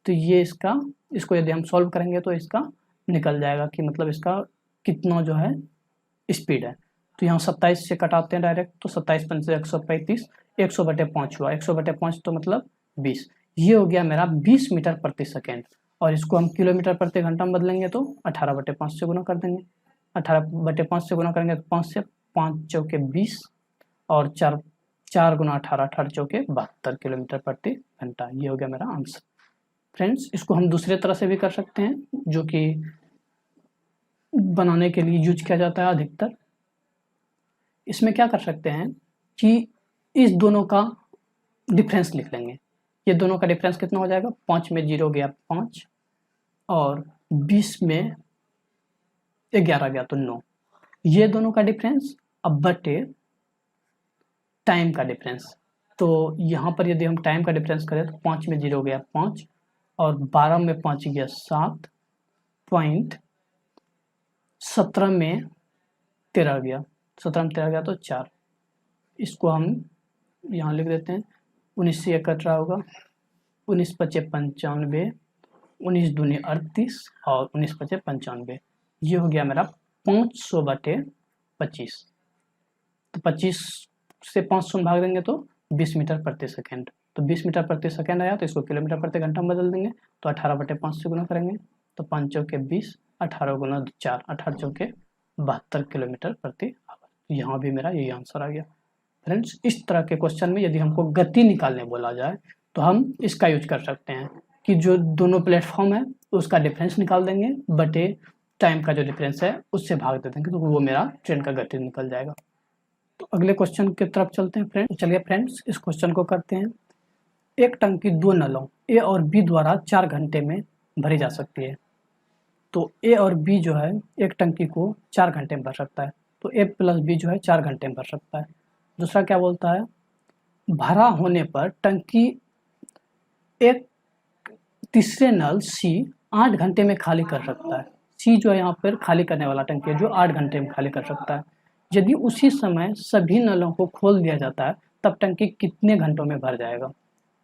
तो ये इसको यदि हम सॉल्व करेंगे तो इसका निकल जाएगा कि मतलब इसका कितना जो है स्पीड है। तो यहाँ 27 से कटाते हैं डायरेक्ट, तो 27 पंच 135, 100/5 हुआ, 100/5 तो मतलब 20। ये हो गया मेरा 20 मीटर प्रति सेकेंड। और इसको हम किलोमीटर प्रति घंटा में बदलेंगे तो 18/5 से गुना कर देंगे। 18/5 से गुना करेंगे तो 5 से 5 चौके 20 और 4 गुना 18, 18 चौके 72 किलोमीटर प्रति घंटा। ये हो गया मेरा आंसर। फ्रेंड्स, इसको हम दूसरे तरह से भी कर सकते हैं, जो कि बनाने के लिए यूज किया जाता है अधिकतर। इसमें क्या कर सकते हैं कि इस दोनों का डिफरेंस लिख लेंगे। ये दोनों का डिफरेंस कितना हो जाएगा, 5 में 0 गया 5 और 20 में 11 गया तो 9। ये दोनों का डिफरेंस अब बटे टाइम का डिफरेंस। तो यहाँ पर यदि हम टाइम का डिफरेंस करें तो 5 में 0 गया 5 और 12 में 5 गया 7 पॉइंट, 17 में 13 गया, 17 में 13 गया तो 4। इसको हम यहाँ लिख देते हैं। 19 से 1 कट रहा होगा, 19 पचे 95, 19 दूनी 38 और 19 पचे 95। ये हो गया मेरा 500/25। तो 25 से 500 में भाग देंगे तो 20 मीटर प्रति सेकेंड। तो 20 मीटर प्रति सेकेंड आया तो इसको किलोमीटर प्रति घंटा में बदल देंगे। तो 18/5 से गुना करेंगे तो 5 चौके 20, 18 गुना 4, 18 चौके 72 किलोमीटर प्रति आवर। यहाँ भी मेरा यही आंसर आ गया। फ्रेंड्स, इस तरह के क्वेश्चन में यदि हमको गति निकालने बोला जाए तो हम इसका यूज कर सकते हैं कि जो दोनों प्लेटफॉर्म है उसका डिफरेंस निकाल देंगे बटे टाइम का जो डिफरेंस है उससे भाग दे देंगे, तो वो मेरा ट्रेन का गति निकल जाएगा। तो अगले क्वेश्चन की तरफ चलते हैं फ्रेंड्स। चलिए फ्रेंड्स, इस क्वेश्चन को करते हैं। एक टंकी 2 नलों ए और बी द्वारा 4 घंटे में भरी जा सकती है। तो ए और बी जो है एक टंकी को 4 घंटे में भर सकता है। तो ए प्लस बी जो है 4 घंटे में भर सकता है। दूसरा क्या बोलता है, भरा होने पर टंकी एक तीसरे नल सी 8 घंटे में खाली कर सकता है। सी जो है यहाँ पर खाली करने वाला टंकी है जो 8 घंटे में खाली कर सकता है। यदि उसी समय सभी नलों को खोल दिया जाता है तब टंकी कितने घंटों में भर जाएगा।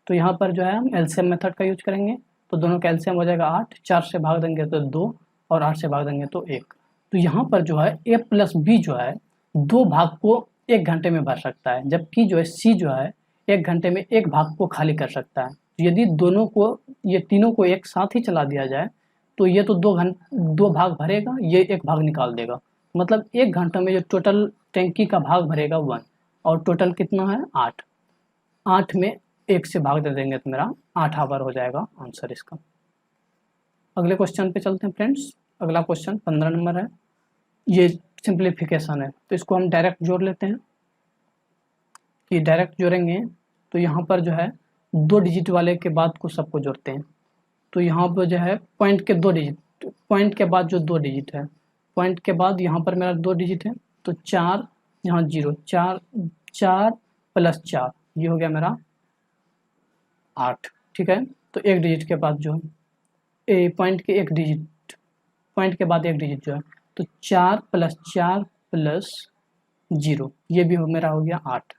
तो यहाँ पर जो है हम एलसीएम मेथड का यूज करेंगे। तो दोनों का एलसीएम हो जाएगा 8, 4 से भाग देंगे तो 2 और 8 से भाग देंगे तो 1। तो यहाँ पर जो है ए प्लस बी जो है 2 भाग को 1 घंटे में भर सकता है, जबकि जो है सी जो है 1 घंटे में 1 भाग को खाली कर सकता है। यदि ये तीनों को एक साथ ही चला दिया जाए तो ये तो 2 भाग भरेगा, ये 1 भाग निकाल देगा। मतलब 1 घंटे में जो टोटल टैंकी का भाग भरेगा 1 और टोटल कितना है 8। 8 में 1 से भाग दे देंगे तो मेरा 8 आवर हो जाएगा आंसर इसका। अगले क्वेश्चन पे चलते हैं फ्रेंड्स। अगला क्वेश्चन 15 नंबर है। ये सिंप्लीफिकेशन है तो इसको हम डायरेक्ट जोड़ लेते हैं। कि डायरेक्ट जोड़ेंगे तो यहाँ पर जो है 2 डिजिट वाले के बाद को सबको जोड़ते हैं। तो यहाँ पर जो है पॉइंट के 2 डिजिट, पॉइंट के बाद जो 2 डिजिट है, पॉइंट के बाद यहाँ पर मेरा 2 डिजिट है तो 4, यहाँ 0, 4 4 प्लस 4 ये हो गया मेरा 8। ठीक है, तो 1 डिजिट के बाद जो है पॉइंट के 1 डिजिट, पॉइंट के बाद 1 डिजिट जो है तो 4 प्लस 4 प्लस 0 ये भी मेरा हो गया 8।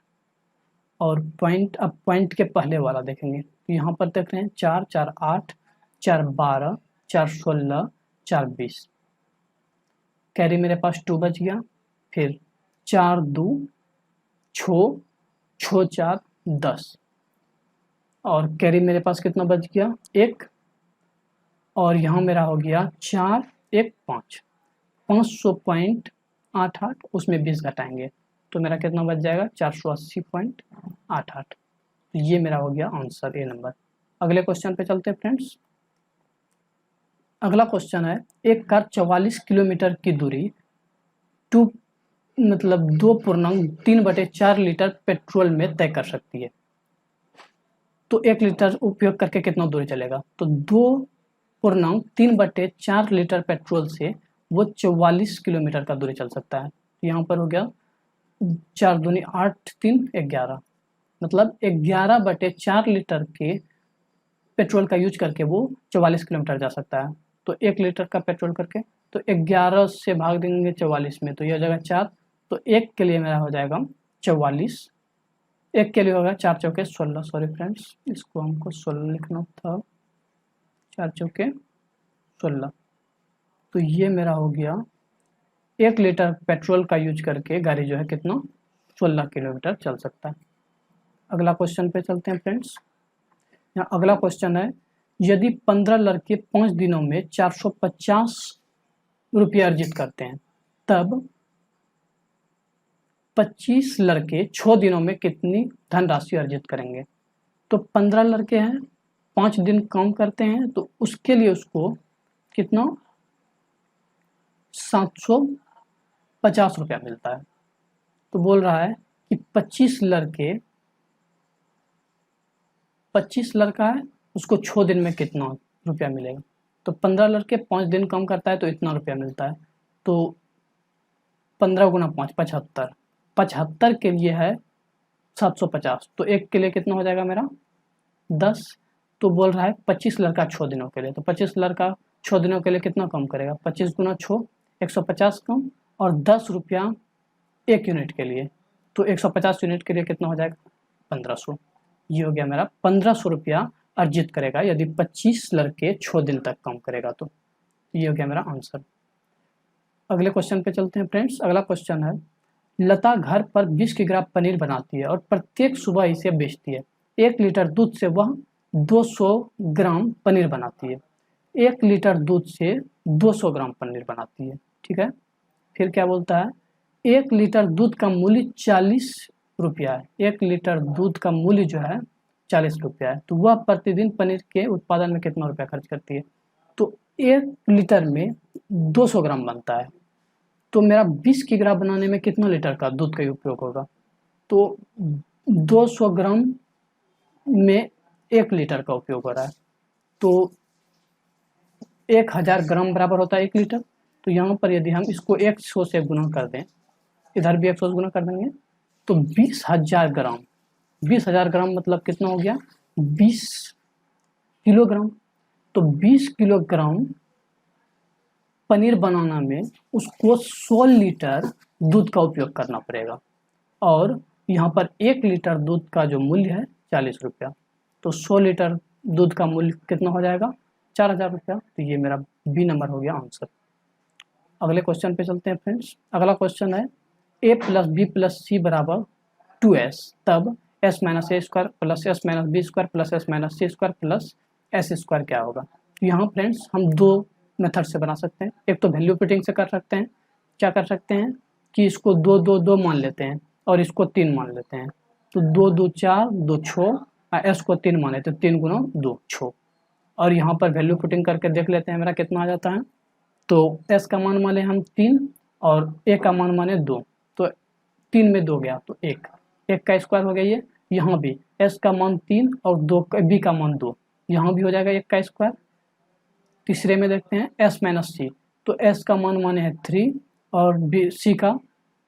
और पॉइंट, अब पॉइंट के पहले वाला देखेंगे तो यहाँ पर देख रहे हैं 4 4 8, 4 12, 4 16, 4 20। कैरी मेरे पास 2 बच गया। फिर 4 2 6 6 4 10 और कैरी मेरे पास कितना बच गया 1। और यहाँ मेरा हो गया 4 1 5, 500.88 उसमें 20 घटाएंगे तो मेरा कितना बच जाएगा 480.88। तो ये मेरा हो गया आंसर ए नंबर। अगले क्वेश्चन पे चलते हैं फ्रेंड्स। अगला क्वेश्चन है, एक कार 44 किलोमीटर की दूरी 2.3/4 लीटर पेट्रोल में तय कर सकती है। तो 1 लीटर उपयोग करके कितना दूरी चलेगा। तो 2.3/4 लीटर पेट्रोल से वो 44 किलोमीटर का दूरी चल सकता है। यहाँ पर हो गया 4 दूनी 8 3 11, मतलब 11/4 लीटर के पेट्रोल का यूज करके वो 44 किलोमीटर जा सकता है। तो 1 लीटर का पेट्रोल करके तो 11 से भाग देंगे 44 में तो यह हो जाएगा 4 तो एक के लिए मेरा हो जाएगा 44, एक के लिए होगा 4 चौके 16, सॉरी फ्रेंड्स इसको हमको 16 लिखना था, 4 चौके 16। तो ये मेरा हो गया 1 लीटर पेट्रोल का यूज करके गाड़ी जो है कितना 16 किलोमीटर चल सकता है। अगला क्वेश्चन पे चलते हैं फ्रेंड्स। यहाँ अगला क्वेश्चन है, यदि 15 लड़के 5 दिनों में 450 रुपये अर्जित करते हैं तब 25 लड़के 6 दिनों में कितनी धनराशि अर्जित करेंगे। तो 15 लड़के हैं, 5 दिन काम करते हैं, तो उसके लिए उसको कितना 750 रुपया मिलता है। तो बोल रहा है कि 25 लड़का है, उसको 6 दिन में कितना रुपया मिलेगा। तो 15 लड़के 5 दिन काम करता है तो इतना रुपया मिलता है। तो 15 गुना 5 75, 75 के लिए है 750, तो एक के लिए कितना हो जाएगा मेरा 10। तो बोल रहा है 25 लड़का 6 दिनों के लिए, तो 25 लड़का 6 दिनों के लिए कितना कम करेगा, 25 गुना 6 150 कम, और 10 रुपया 1 यूनिट के लिए, तो 150 यूनिट के लिए कितना हो जाएगा 1500। ये हो गया मेरा 1500 रुपया अर्जित करेगा यदि 25 लड़के 6 दिन तक काम करेगा। तो ये हो गया मेरा आंसर। अगले क्वेश्चन पे चलते हैं फ्रेंड्स। अगला क्वेश्चन है, लता घर पर 20 किलोग्राम पनीर बनाती है और प्रत्येक सुबह इसे बेचती है। 1 लीटर दूध से वह 200 ग्राम पनीर बनाती है। 1 लीटर दूध से 200 ग्राम पनीर बनाती है, ठीक है। फिर क्या बोलता है, 1 लीटर दूध का मूल्य 40 रुपया है। 1 लीटर दूध का मूल्य जो है 40 रुपया है, तो वह प्रतिदिन पनीर के उत्पादन में कितना रुपया खर्च करती है। तो 1 लीटर में 200 ग्राम बनता है, तो मेरा 20 किलोग्राम बनाने में कितना लीटर का दूध का उपयोग होगा। तो 200 ग्राम में 1 लीटर का उपयोग हो रहा है, तो 1000 ग्राम बराबर होता है 1 लीटर। तो यहाँ पर यदि हम इसको 100 से गुना कर दें, इधर भी 100 से गुना कर देंगे, तो 20,000 ग्राम, 20,000 ग्राम मतलब कितना हो गया 20 किलोग्राम। तो 20 किलोग्राम पनीर बनाना में उसको 100 लीटर दूध का उपयोग करना पड़ेगा, और यहाँ पर 1 लीटर दूध का जो मूल्य है 40 रुपया, तो 100 लीटर दूध का मूल्य कितना हो जाएगा 4000 रुपया। तो ये मेरा बी नंबर हो गया आंसर। अगले क्वेश्चन पे चलते हैं फ्रेंड्स। अगला क्वेश्चन है, a plus B plus C बराबर 2s, तब s minus A square plus S minus B square plus S minus C square plus S square क्या होगा। तो यहाँ फ्रेंड्स हम 2 मेथड से बना सकते हैं। एक तो वैल्यू पुटिंग से कर सकते हैं, क्या कर सकते हैं कि इसको 2 2 2 मान लेते हैं और इसको 3 मान लेते हैं, तो 2 2 4 2 6, एस को 3 माने तो 3 गुना 2 6, और यहाँ पर वैल्यू पुटिंग करके देख लेते हैं मेरा कितना आ जाता है। तो एस का मान माने हम 3 और ए का मान माने 2, तो 3 में 2 गया तो 1 का स्क्वायर हो गया। ये यहाँ भी एस का मान 3 और 2 बी का मान 2, यहाँ भी हो जाएगा 1 का स्क्वायर। तीसरे में देखते हैं एस माइनस सी, तो एस का मान माने है 3 और बी सी का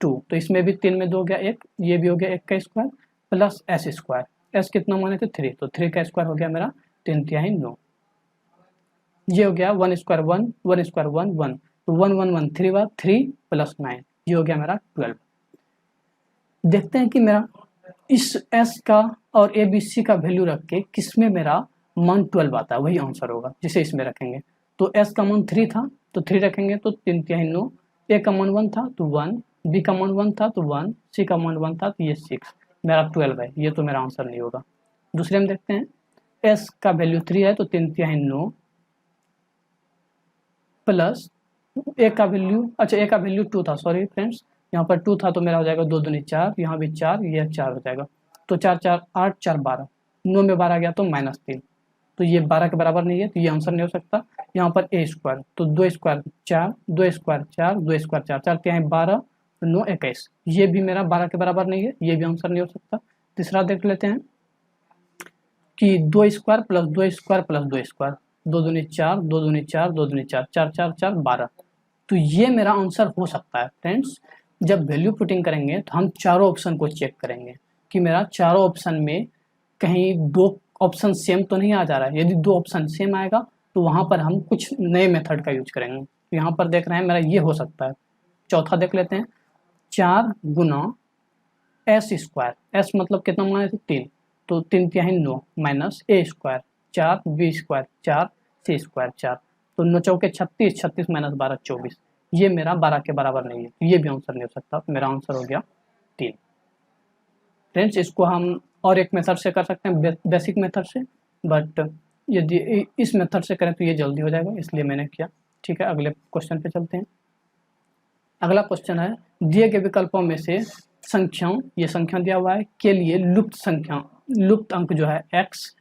2, तो इसमें भी 3 में 2 गया 1, ये भी हो गया 1 का square plus S square. S कितना माने थे 3, तो 3 का स्क्वायर हो गया मेरा 3 9। ये हो गया 1 स्क्वायर 1 1 स्क्वायर 1 1, तो 1 1 1 3 बार 3 प्लस 9, ये हो गया मेरा 12। देखते हैं कि मेरा इस एस का और ए बी सी का वैल्यू रख के किसमें मेरा मान 12 आता है, वही आंसर होगा जिसे इसमें रखेंगे। तो एस का मान 3 था तो 3 रखेंगे तो 3 3 9, ए का मान 1 था तो 1, बी का मान 1 था तो 1, सी का मान 1 था तो ये 6, मेरा 12 है, ये तो मेरा आंसर नहीं होगा। दूसरे में देखते हैं, एस का वैल्यू 3 है तो 3 3 9 प्लस ए का वैल्यू, अच्छा ए का वैल्यू 2 था, सॉरी फ्रेंड्स यहाँ पर 2 था तो मेरा हो जाएगा 2 दूनी 4, यहाँ भी 4, ये 4 हो जाएगा, तो 4 4 8 4 12, 9 में 12 गया तो -3, तो ये 12 के बराबर नहीं है, तो ये आंसर नहीं हो सकता। यहाँ पर ए स्क्वायर, तो 2 स्क्वायर 4 2 स्क्वायर 4 2 स्क्वायर 4 4 3 12 9 21, ये भी मेरा 12 के बराबर नहीं है, ये भी आंसर नहीं हो सकता। तीसरा देख लेते हैं कि 2 square plus 2 square plus 2 square, 2 दूनी 4 2 दूनी 4 2 दूनी 4 4 4 4 12, तो ये मेरा आंसर हो सकता है। फ्रेंड्स जब वैल्यू पुटिंग करेंगे तो हम चारों ऑप्शन को चेक करेंगे कि मेरा चारों ऑप्शन में कहीं 2 ऑप्शन सेम तो नहीं आ जा रहा है। यदि 2 ऑप्शन सेम आएगा तो वहाँ पर हम कुछ नए मेथड का यूज करेंगे। तो यहाँ पर देख रहे हैं मेरा ये हो सकता है। चौथा देख लेते हैं, 4 गुना एस स्क्वायर, एस मतलब कितना माने थे 3, तो 3 तिहाई 9 minus A square 4 B square 4 C square 4, तो 9 चौके 36, 36 माइनस 12 24, ये मेरा 12 के बराबर नहीं है, तो ये भी आंसर नहीं हो सकता, तो मेरा आंसर हो गया 3। फ्रेंड्स इसको हम और एक मेथड से कर सकते हैं, बेसिक मेथड से, बट यदि इस मेथड से करें तो ये जल्दी हो जाएगा, इसलिए मैंने किया। ठीक है, अगले क्वेश्चन पे चलते हैं। अगला क्वेश्चन है, दिए गए विकल्पों में से संख्याओं, ये संख्या दिया हुआ है, के लिए लुप्त संख्या, लुप्त अंक जो है x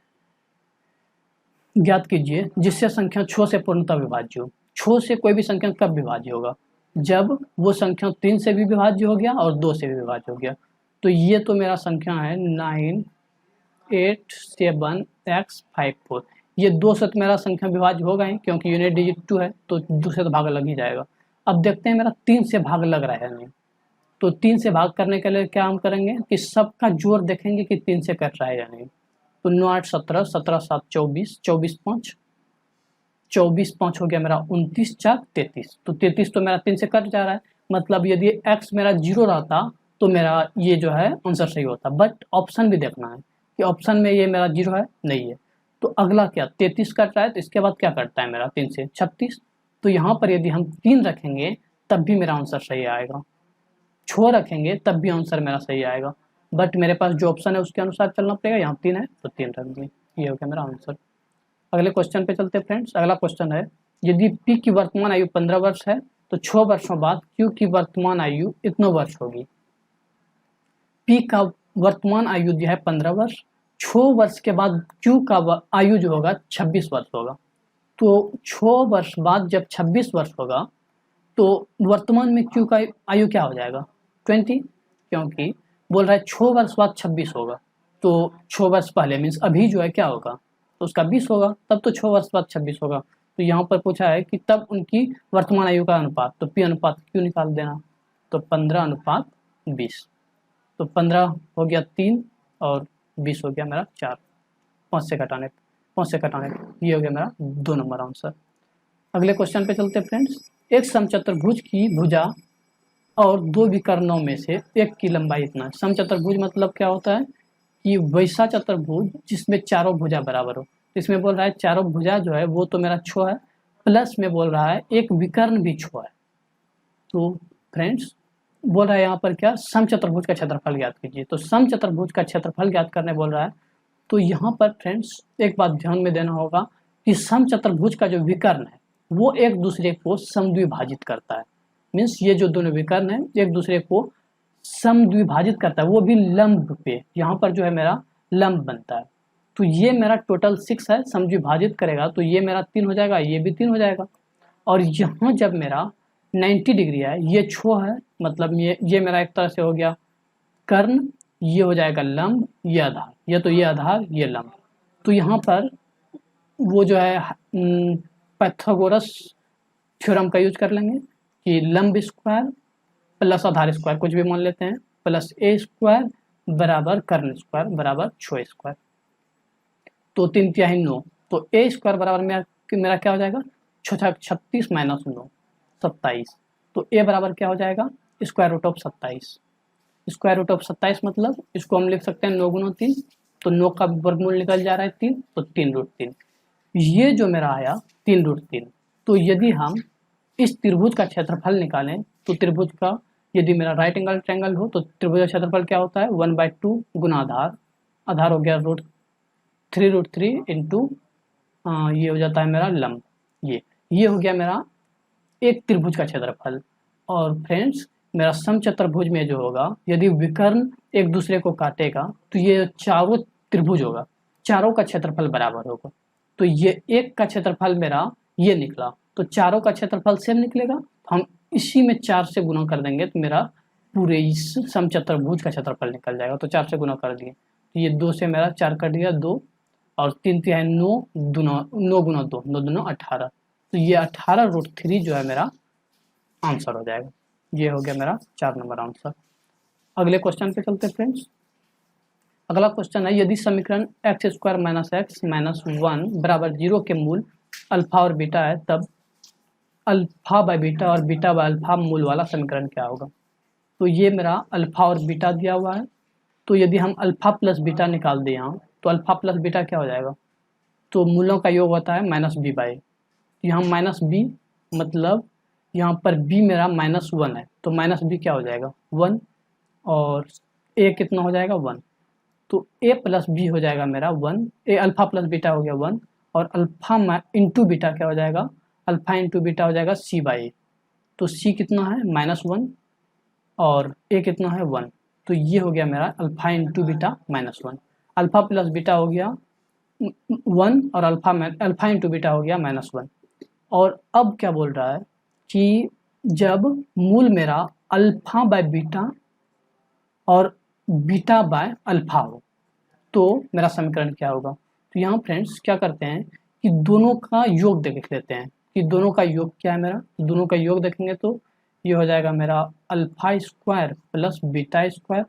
ज्ञात कीजिए जिससे संख्या 6 से पूर्णतः विभाज्य हो। 6 से कोई भी संख्या कब विभाज्य होगा? जब वो संख्या 3 से भी विभाज्य हो गया और 2 से भी विभाज्य हो गया। तो ये तो मेरा संख्या है 987x54, ये 2 से तो मेरा संख्या विभाज्य होगा ही, क्योंकि यूनिट डिजिट 2 है, तो 2 से तो भाग लग ही जाएगा। अब देखते हैं मेरा 3 से भाग लग रहा है नहीं, तो 3 से भाग करने के लिए क्या हम करेंगे कि सबका जोड़ देखेंगे कि 3 से कट रहा है या नहीं। तो 9 8 17, 17 7 24, 24 5, 24 5 हो गया मेरा 29 4 33, तो 33 तो मेरा 3 से कट जा रहा है, मतलब यदि x मेरा 0 रहता तो मेरा ये जो है आंसर सही होता, बट ऑप्शन भी देखना है कि ऑप्शन में ये मेरा 0 है नहीं है। तो अगला क्या 33 कट रहा है, तो इसके बाद क्या कटता है मेरा 3 से 36, तो यहाँ पर यदि हम 3 रखेंगे तब भी मेरा आंसर सही आएगा, 6 रखेंगे तब भी आंसर मेरा सही आएगा, बट मेरे पास जो ऑप्शन है उसके अनुसार चलना पड़ेगा। यहाँ 3 है तो 3 रख दिए, ये हो गया मेरा आंसर। अगले क्वेश्चन पे चलते हैं फ्रेंड्स। अगला क्वेश्चन है, यदि P की वर्तमान आयु 15 वर्ष है तो 6 वर्षों बाद Q की वर्तमान आयु इतना वर्ष होगी। P का वर्तमान आयु जो है 15 वर्ष, 6 वर्ष के बाद Q का आयु जो होगा 26 वर्ष होगा। तो 6 वर्ष बाद जब 26 वर्ष होगा तो वर्तमान में Q का आयु क्या हो जाएगा 20, क्योंकि बोल रहा है 6 वर्ष बाद 26 होगा, तो 6 वर्ष पहले मीन्स अभी जो है क्या होगा तो उसका 20 होगा, तब तो 6 वर्ष बाद 26 होगा। तो यहाँ पर पूछा है कि तब उनकी वर्तमान आयु का अनुपात, तो P अनुपात Q निकाल देना, तो 15 अनुपात 20, तो 15 हो गया 3 और 20 हो गया मेरा 4, 5 से कटाने ये हो गया मेरा 2 नंबर आंसर। अगले क्वेश्चन पे चलते फ्रेंड्स। एक समचतुर्भुज की भुजा और 2 विकर्णों में से एक की लंबाई इतना है। समचतुर्भुज मतलब क्या होता है कि वैसा चतुर्भुज जिसमें चारों भुजा बराबर हो। इसमें बोल रहा है चारों भुजा जो है वो तो मेरा 6 है, प्लस में बोल रहा है एक विकर्ण भी 6 है। तो फ्रेंड्स बोल रहा है यहाँ पर क्या समचतुर्भुज का क्षेत्रफल ज्ञात कीजिए, तो समचतुर्भुज का क्षेत्रफल ज्ञात करने बोल रहा है। तो यहाँ पर फ्रेंड्स एक बात ध्यान में देना होगा कि समचतुर्भुज का जो विकर्ण है वो एक दूसरे को समद्विभाजित करता है, मीन्स ये जो दोनों विकर्ण है एक दूसरे को समद्विभाजित करता है, वो भी लंब पे, यहाँ पर जो है मेरा लंब बनता है। तो ये मेरा टोटल 6 है, समद्विभाजित करेगा तो ये मेरा 3 हो जाएगा, ये भी 3 हो जाएगा, और यहाँ जब मेरा 90 डिग्री है ये 6 है, मतलब ये मेरा एक तरह से हो गया कर्ण, ये हो जाएगा लंब, ये आधार, ये तो ये आधार ये लंब। तो यहाँ पर वो जो है पाइथागोरस थ्योरम का यूज कर लेंगे कि लंब स्क्वायर प्लस आधार स्क्वायर कुछ भी मान लेते हैं प्लस ए स्क्वायर बराबर कर्ण स्क्वायर बराबर 6 स्क्वायर, तो 3 तिहाई 9, तो ए स्क्वायर बराबर मेरा क्या हो जाएगा 36 माइनस 9 27, तो ए बराबर क्या हो जाएगा square root of 27। Square root of 27 मतलब इसको हम लिख सकते हैं 9 गुना 3, तो 9 का वर्गमूल निकल जा रहा है 3, तो 3 रूट 3, ये जो मेरा आया 3 रूट 3। तो यदि हम इस त्रिभुज का क्षेत्रफल निकालें तो त्रिभुज का यदि मेरा राइट एंगल ट्रायंगल हो तो त्रिभुज का क्षेत्रफल क्या होता है 1/2 गुना आधार, आधार हो गया √3 इंटू ये हो जाता है मेरा लंब, ये हो गया मेरा एक त्रिभुज का क्षेत्रफल। और फ्रेंड्स मेरा समचतुर्भुज में जो होगा यदि विकर्ण एक दूसरे को काटेगा तो ये चारों त्रिभुज होगा, चारों का क्षेत्रफल बराबर होगा, तो ये एक का क्षेत्रफल मेरा ये निकला, तो चारों का क्षेत्रफल सेम निकलेगा, हम इसी में 4 से गुना कर देंगे तो मेरा पूरे इस समचतुर्भुज का क्षेत्रफल निकल जाएगा। तो 4 से गुना कर दिए तो ये 2 से मेरा 4 कर दिया 2 और 3 तिहाई 9 गुना 2 9 दूना 18, तो ये 18√3 जो है मेरा आंसर हो जाएगा। ये हो गया मेरा 4 नंबर आंसर। अगले क्वेश्चन पे चलते फ्रेंड्स। अगला क्वेश्चन है यदि समीकरण x² - x - 1 बराबर 0 के मूल अल्फा और बीटा है तब अल्फा बाय बीटा और बीटा बाय अल्फा मूल वाला समीकरण क्या होगा। तो ये मेरा अल्फ़ा और बीटा दिया हुआ है। तो यदि हम अल्फ़ा प्लस बीटा निकाल दें यहाँ, तो अल्फ़ा प्लस बीटा क्या हो जाएगा, तो मूलों का योग होता है -b/। यहाँ -b मतलब यहाँ पर b मेरा -1 है, तो -b क्या हो जाएगा 1, और a कितना हो जाएगा 1, तो a प्लस b हो जाएगा मेरा 1, a अल्फ़ा प्लस बीटा हो गया 1, और अल्फ़ा इंटू बीटा क्या हो जाएगा, अल्फ़ा इंटू बीटा हो जाएगा c/a। तो c कितना है -1 और a कितना है 1, तो ये हो गया मेरा alpha into beta -1। Alpha plus beta हो गया 1 और अल्फ़ा इंटू बीटा हो गया -1। और अब क्या बोल रहा है कि जब मूल मेरा अल्फ़ा बाय बीटा और बीटा बाय अल्फ़ा हो तो मेरा समीकरण क्या होगा। तो यहाँ फ्रेंड्स क्या करते हैं कि दोनों का योग देख लेते हैं कि दोनों का योग क्या है मेरा। तो दोनों का योग देखेंगे तो ये हो जाएगा मेरा alpha square plus beta square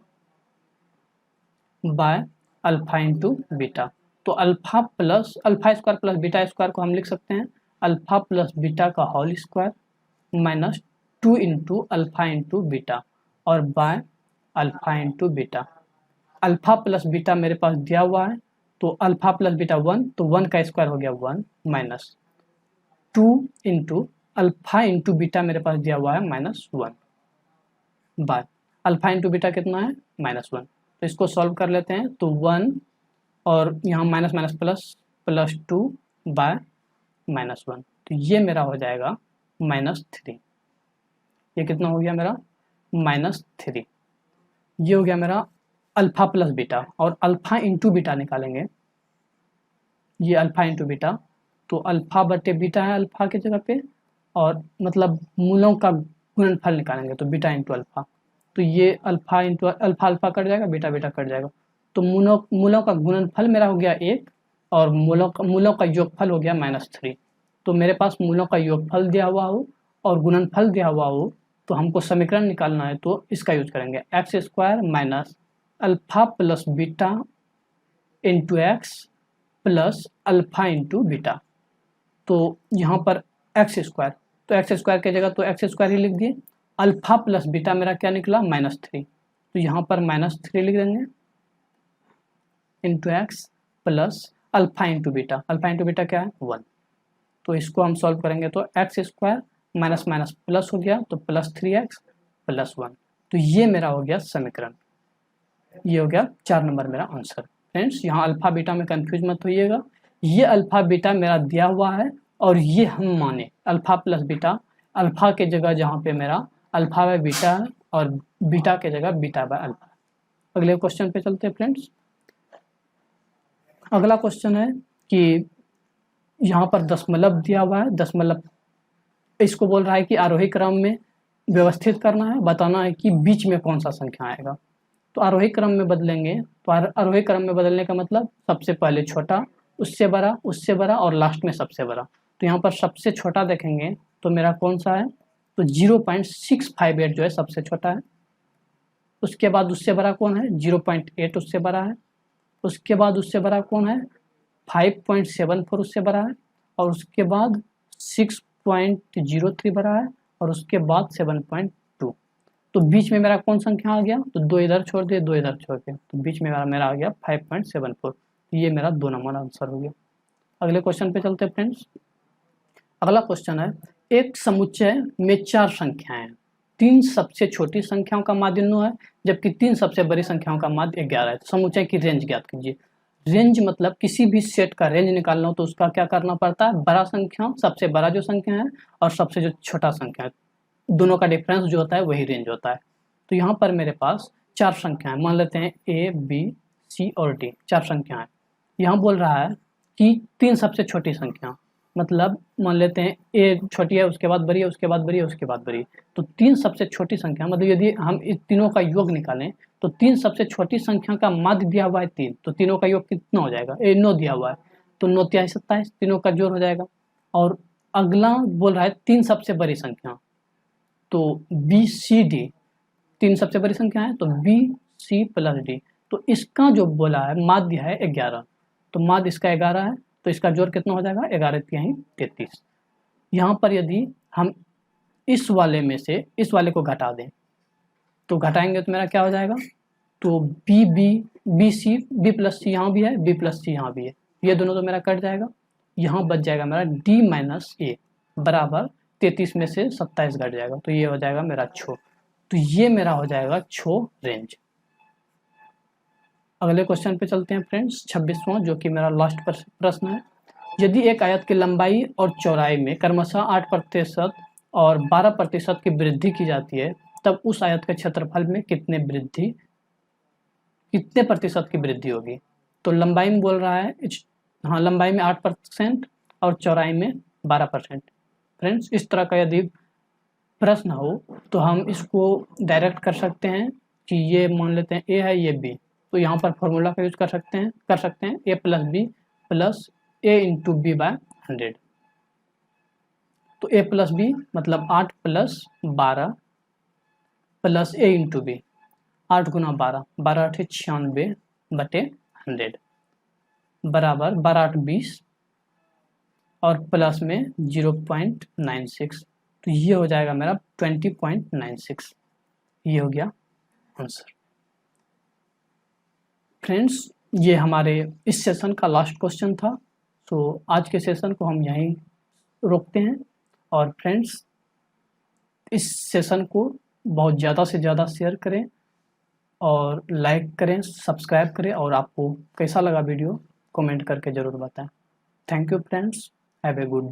by alpha into beta. तो alpha square plus beta square को हम लिख सकते हैं अल्फ़ा प्लस बीटा का whole square minus 2 into alpha into beta और by alpha into beta. Alpha plus beta मेरे पास दिया हुआ है, तो अल्फ़ा प्लस बीटा 1, तो 1 का स्क्वायर हो गया 1 minus 2 into alpha into beta मेरे पास दिया हुआ है -1 बाय अल्फ़ा इंटू बीटा कितना है -1। तो इसको सॉल्व कर लेते हैं, तो 1 और यहाँ minus minus plus plus 2 by -1, तो ये मेरा हो जाएगा -3। ये कितना हो गया मेरा -3। ये हो गया मेरा अल्फ़ा प्लस बीटा, और अल्फ़ा इंटू बीटा निकालेंगे, ये अल्फ़ा इंटू बीटा, तो अल्फ़ा बटे बीटा है अल्फ़ा की जगह पे, और मतलब मूलों का गुणनफल निकालेंगे तो बीटा इंटू अल्फ़ा, तो ये alpha into alpha alpha cut जाएगा, बीटा बीटा कट जाएगा, तो मूलों का गुणनफल मेरा हो गया 1 और मूलों का योगफल हो गया -3। तो मेरे पास मूलों का योगफल दिया हुआ हो और गुणनफल दिया हुआ हो तो हमको समीकरण निकालना है, तो इसका यूज करेंगे x square minus alpha plus beta into x plus alpha into beta. तो यहाँ पर एक्स स्क्वायर, तो एक्स स्क्वायर की जगह तो एक्स स्क्वायर ही लिख दिए। अल्फ़ा प्लस बीटा मेरा क्या निकला -3, तो यहाँ पर -3 लिख देंगे into x plus alpha into beta. Alpha into beta क्या है 1, तो इसको हम सॉल्व करेंगे तो x square minus minus plus हो गया, तो +3x + 1। तो ये मेरा हो गया समीकरण, ये हो गया 4 नंबर मेरा आंसर। फ्रेंड्स यहाँ अल्फ़ा बीटा में कंफ्यूज मत होइएगा, ये अल्फ़ा बीटा मेरा दिया हुआ है और ये हम माने अल्फ़ा प्लस बीटा, अल्फ़ा के जगह जहाँ पे मेरा अल्फ़ा बाय बीटा है और बीटा के जगह बीटा बाय अल्फ़ा। अगले क्वेश्चन पे चलते हैं फ्रेंड्स। अगला क्वेश्चन है कि यहाँ पर दशमलव दिया हुआ है, दशमलव इसको बोल रहा है कि आरोही क्रम में व्यवस्थित करना है, बताना है कि बीच में कौन सा संख्या आएगा। तो आरोही क्रम में बदलेंगे, तो आरोही क्रम में बदलने का मतलब सबसे पहले छोटा, उससे बड़ा और लास्ट में सबसे बड़ा। तो यहाँ पर सबसे छोटा देखेंगे तो मेरा कौन सा है, तो 0.658 जो है सबसे छोटा है। उसके बाद उससे बड़ा कौन है 0.8 उससे बड़ा है। उसके बाद उससे बड़ा कौन है 5.74 उससे बड़ा है, और उसके बाद 6.03 बड़ा है, और उसके बाद 7.2। तो बीच में मेरा कौन संख्या आ गया, तो 2 इधर छोड़ दिए 2 इधर छोड़ दिए, तो बीच में मेरा आ गया 5.74। ये मेरा 2 नंबर आंसर हो गया। अगले क्वेश्चन पे चलते हैं फ्रेंड्स। अगला क्वेश्चन है एक समुच्चय में 4 संख्याएं हैं, 3 सबसे छोटी संख्याओं का माध्य 9 है जबकि 3 सबसे बड़ी संख्याओं का माध्य 11 है। तो समुच्चय की रेंज ज्ञात कीजिए। रेंज मतलब किसी भी सेट का रेंज निकालना हो तो उसका क्या करना पड़ता है, बड़ा संख्या, सबसे बड़ा जो संख्या है और सबसे जो छोटा संख्या है, दोनों का डिफरेंस जो होता है वही रेंज होता है। तो यहाँ पर मेरे पास 4 संख्याएं, मान लेते हैं A, B, C और D, 4 संख्याएं। यहाँ बोल रहा है कि 3 सबसे छोटी संख्या, मतलब मान लेते हैं A छोटी है, उसके बाद बड़ी है, उसके बाद बड़ी है, उसके बाद बड़ी। तो 3 सबसे छोटी संख्या, मतलब यदि हम इस तीनों का योग निकालें तो 3 सबसे छोटी संख्या का माध्य दिया हुआ है 3, तो तीनों का योग कितना हो जाएगा, 9 दिया हुआ है, तो 9 × 27 तीनों का जोड़ हो जाएगा। और अगला बोल रहा है 3 सबसे बड़ी संख्या, तो B, C, D 3 सबसे बड़ी संख्या है, तो B, C + D, तो इसका जो बोला है माध्य है 11, तो माध्य इसका 11 है, तो इसका जोड़ कितना हो जाएगा 11 × 33। यहाँ पर यदि हम इस वाले में से इस वाले को घटा दें तो घटाएंगे तो मेरा क्या हो जाएगा, तो B B B C, B plus C यहाँ भी है, बी प्लस सी यहाँ भी है, ये दोनों तो मेरा कट जाएगा, यहाँ बच जाएगा मेरा डी माइनस ए बराबर 33 में से 27 घट जाएगा, तो ये हो जाएगा मेरा छो। तो ये मेरा हो जाएगा छो रेंज। अगले क्वेश्चन पे चलते हैं फ्रेंड्स, 26वां, जो कि मेरा लास्ट प्रश्न है। यदि एक आयत की लंबाई और चौड़ाई में क्रमशः 8% और 12% की वृद्धि की जाती है, तब उस आयत के क्षेत्रफल में कितने प्रतिशत की वृद्धि होगी। तो लंबाई में बोल रहा है, हाँ लंबाई में 8% और चौड़ाई में 12%। फ्रेंड्स इस तरह का यदि प्रश्न हो तो हम इसको डायरेक्ट कर सकते हैं कि ये मान लेते हैं ए है, ये बी, तो यहाँ पर फॉर्मूला का यूज कर सकते हैं ए प्लस बी प्लस ए इंटू बी बाय 100। तो ए प्लस बी मतलब 8 प्लस 12 प्लस ए इंटू बी, 8 गुना 12, 12 8 96 बटे 100 बराबर 12 8 20 और प्लस में 0.96, तो ये हो जाएगा मेरा 20.96। ये हो गया आंसर। फ्रेंड्स ये हमारे इस सेशन का लास्ट क्वेश्चन था, तो आज के सेशन को हम यहीं रोकते हैं। और फ्रेंड्स इस सेशन को बहुत ज़्यादा से ज़्यादा शेयर करें और लाइक करें, सब्सक्राइब करें, और आपको कैसा लगा वीडियो कमेंट करके ज़रूर बताएं। Thank you friends, have a good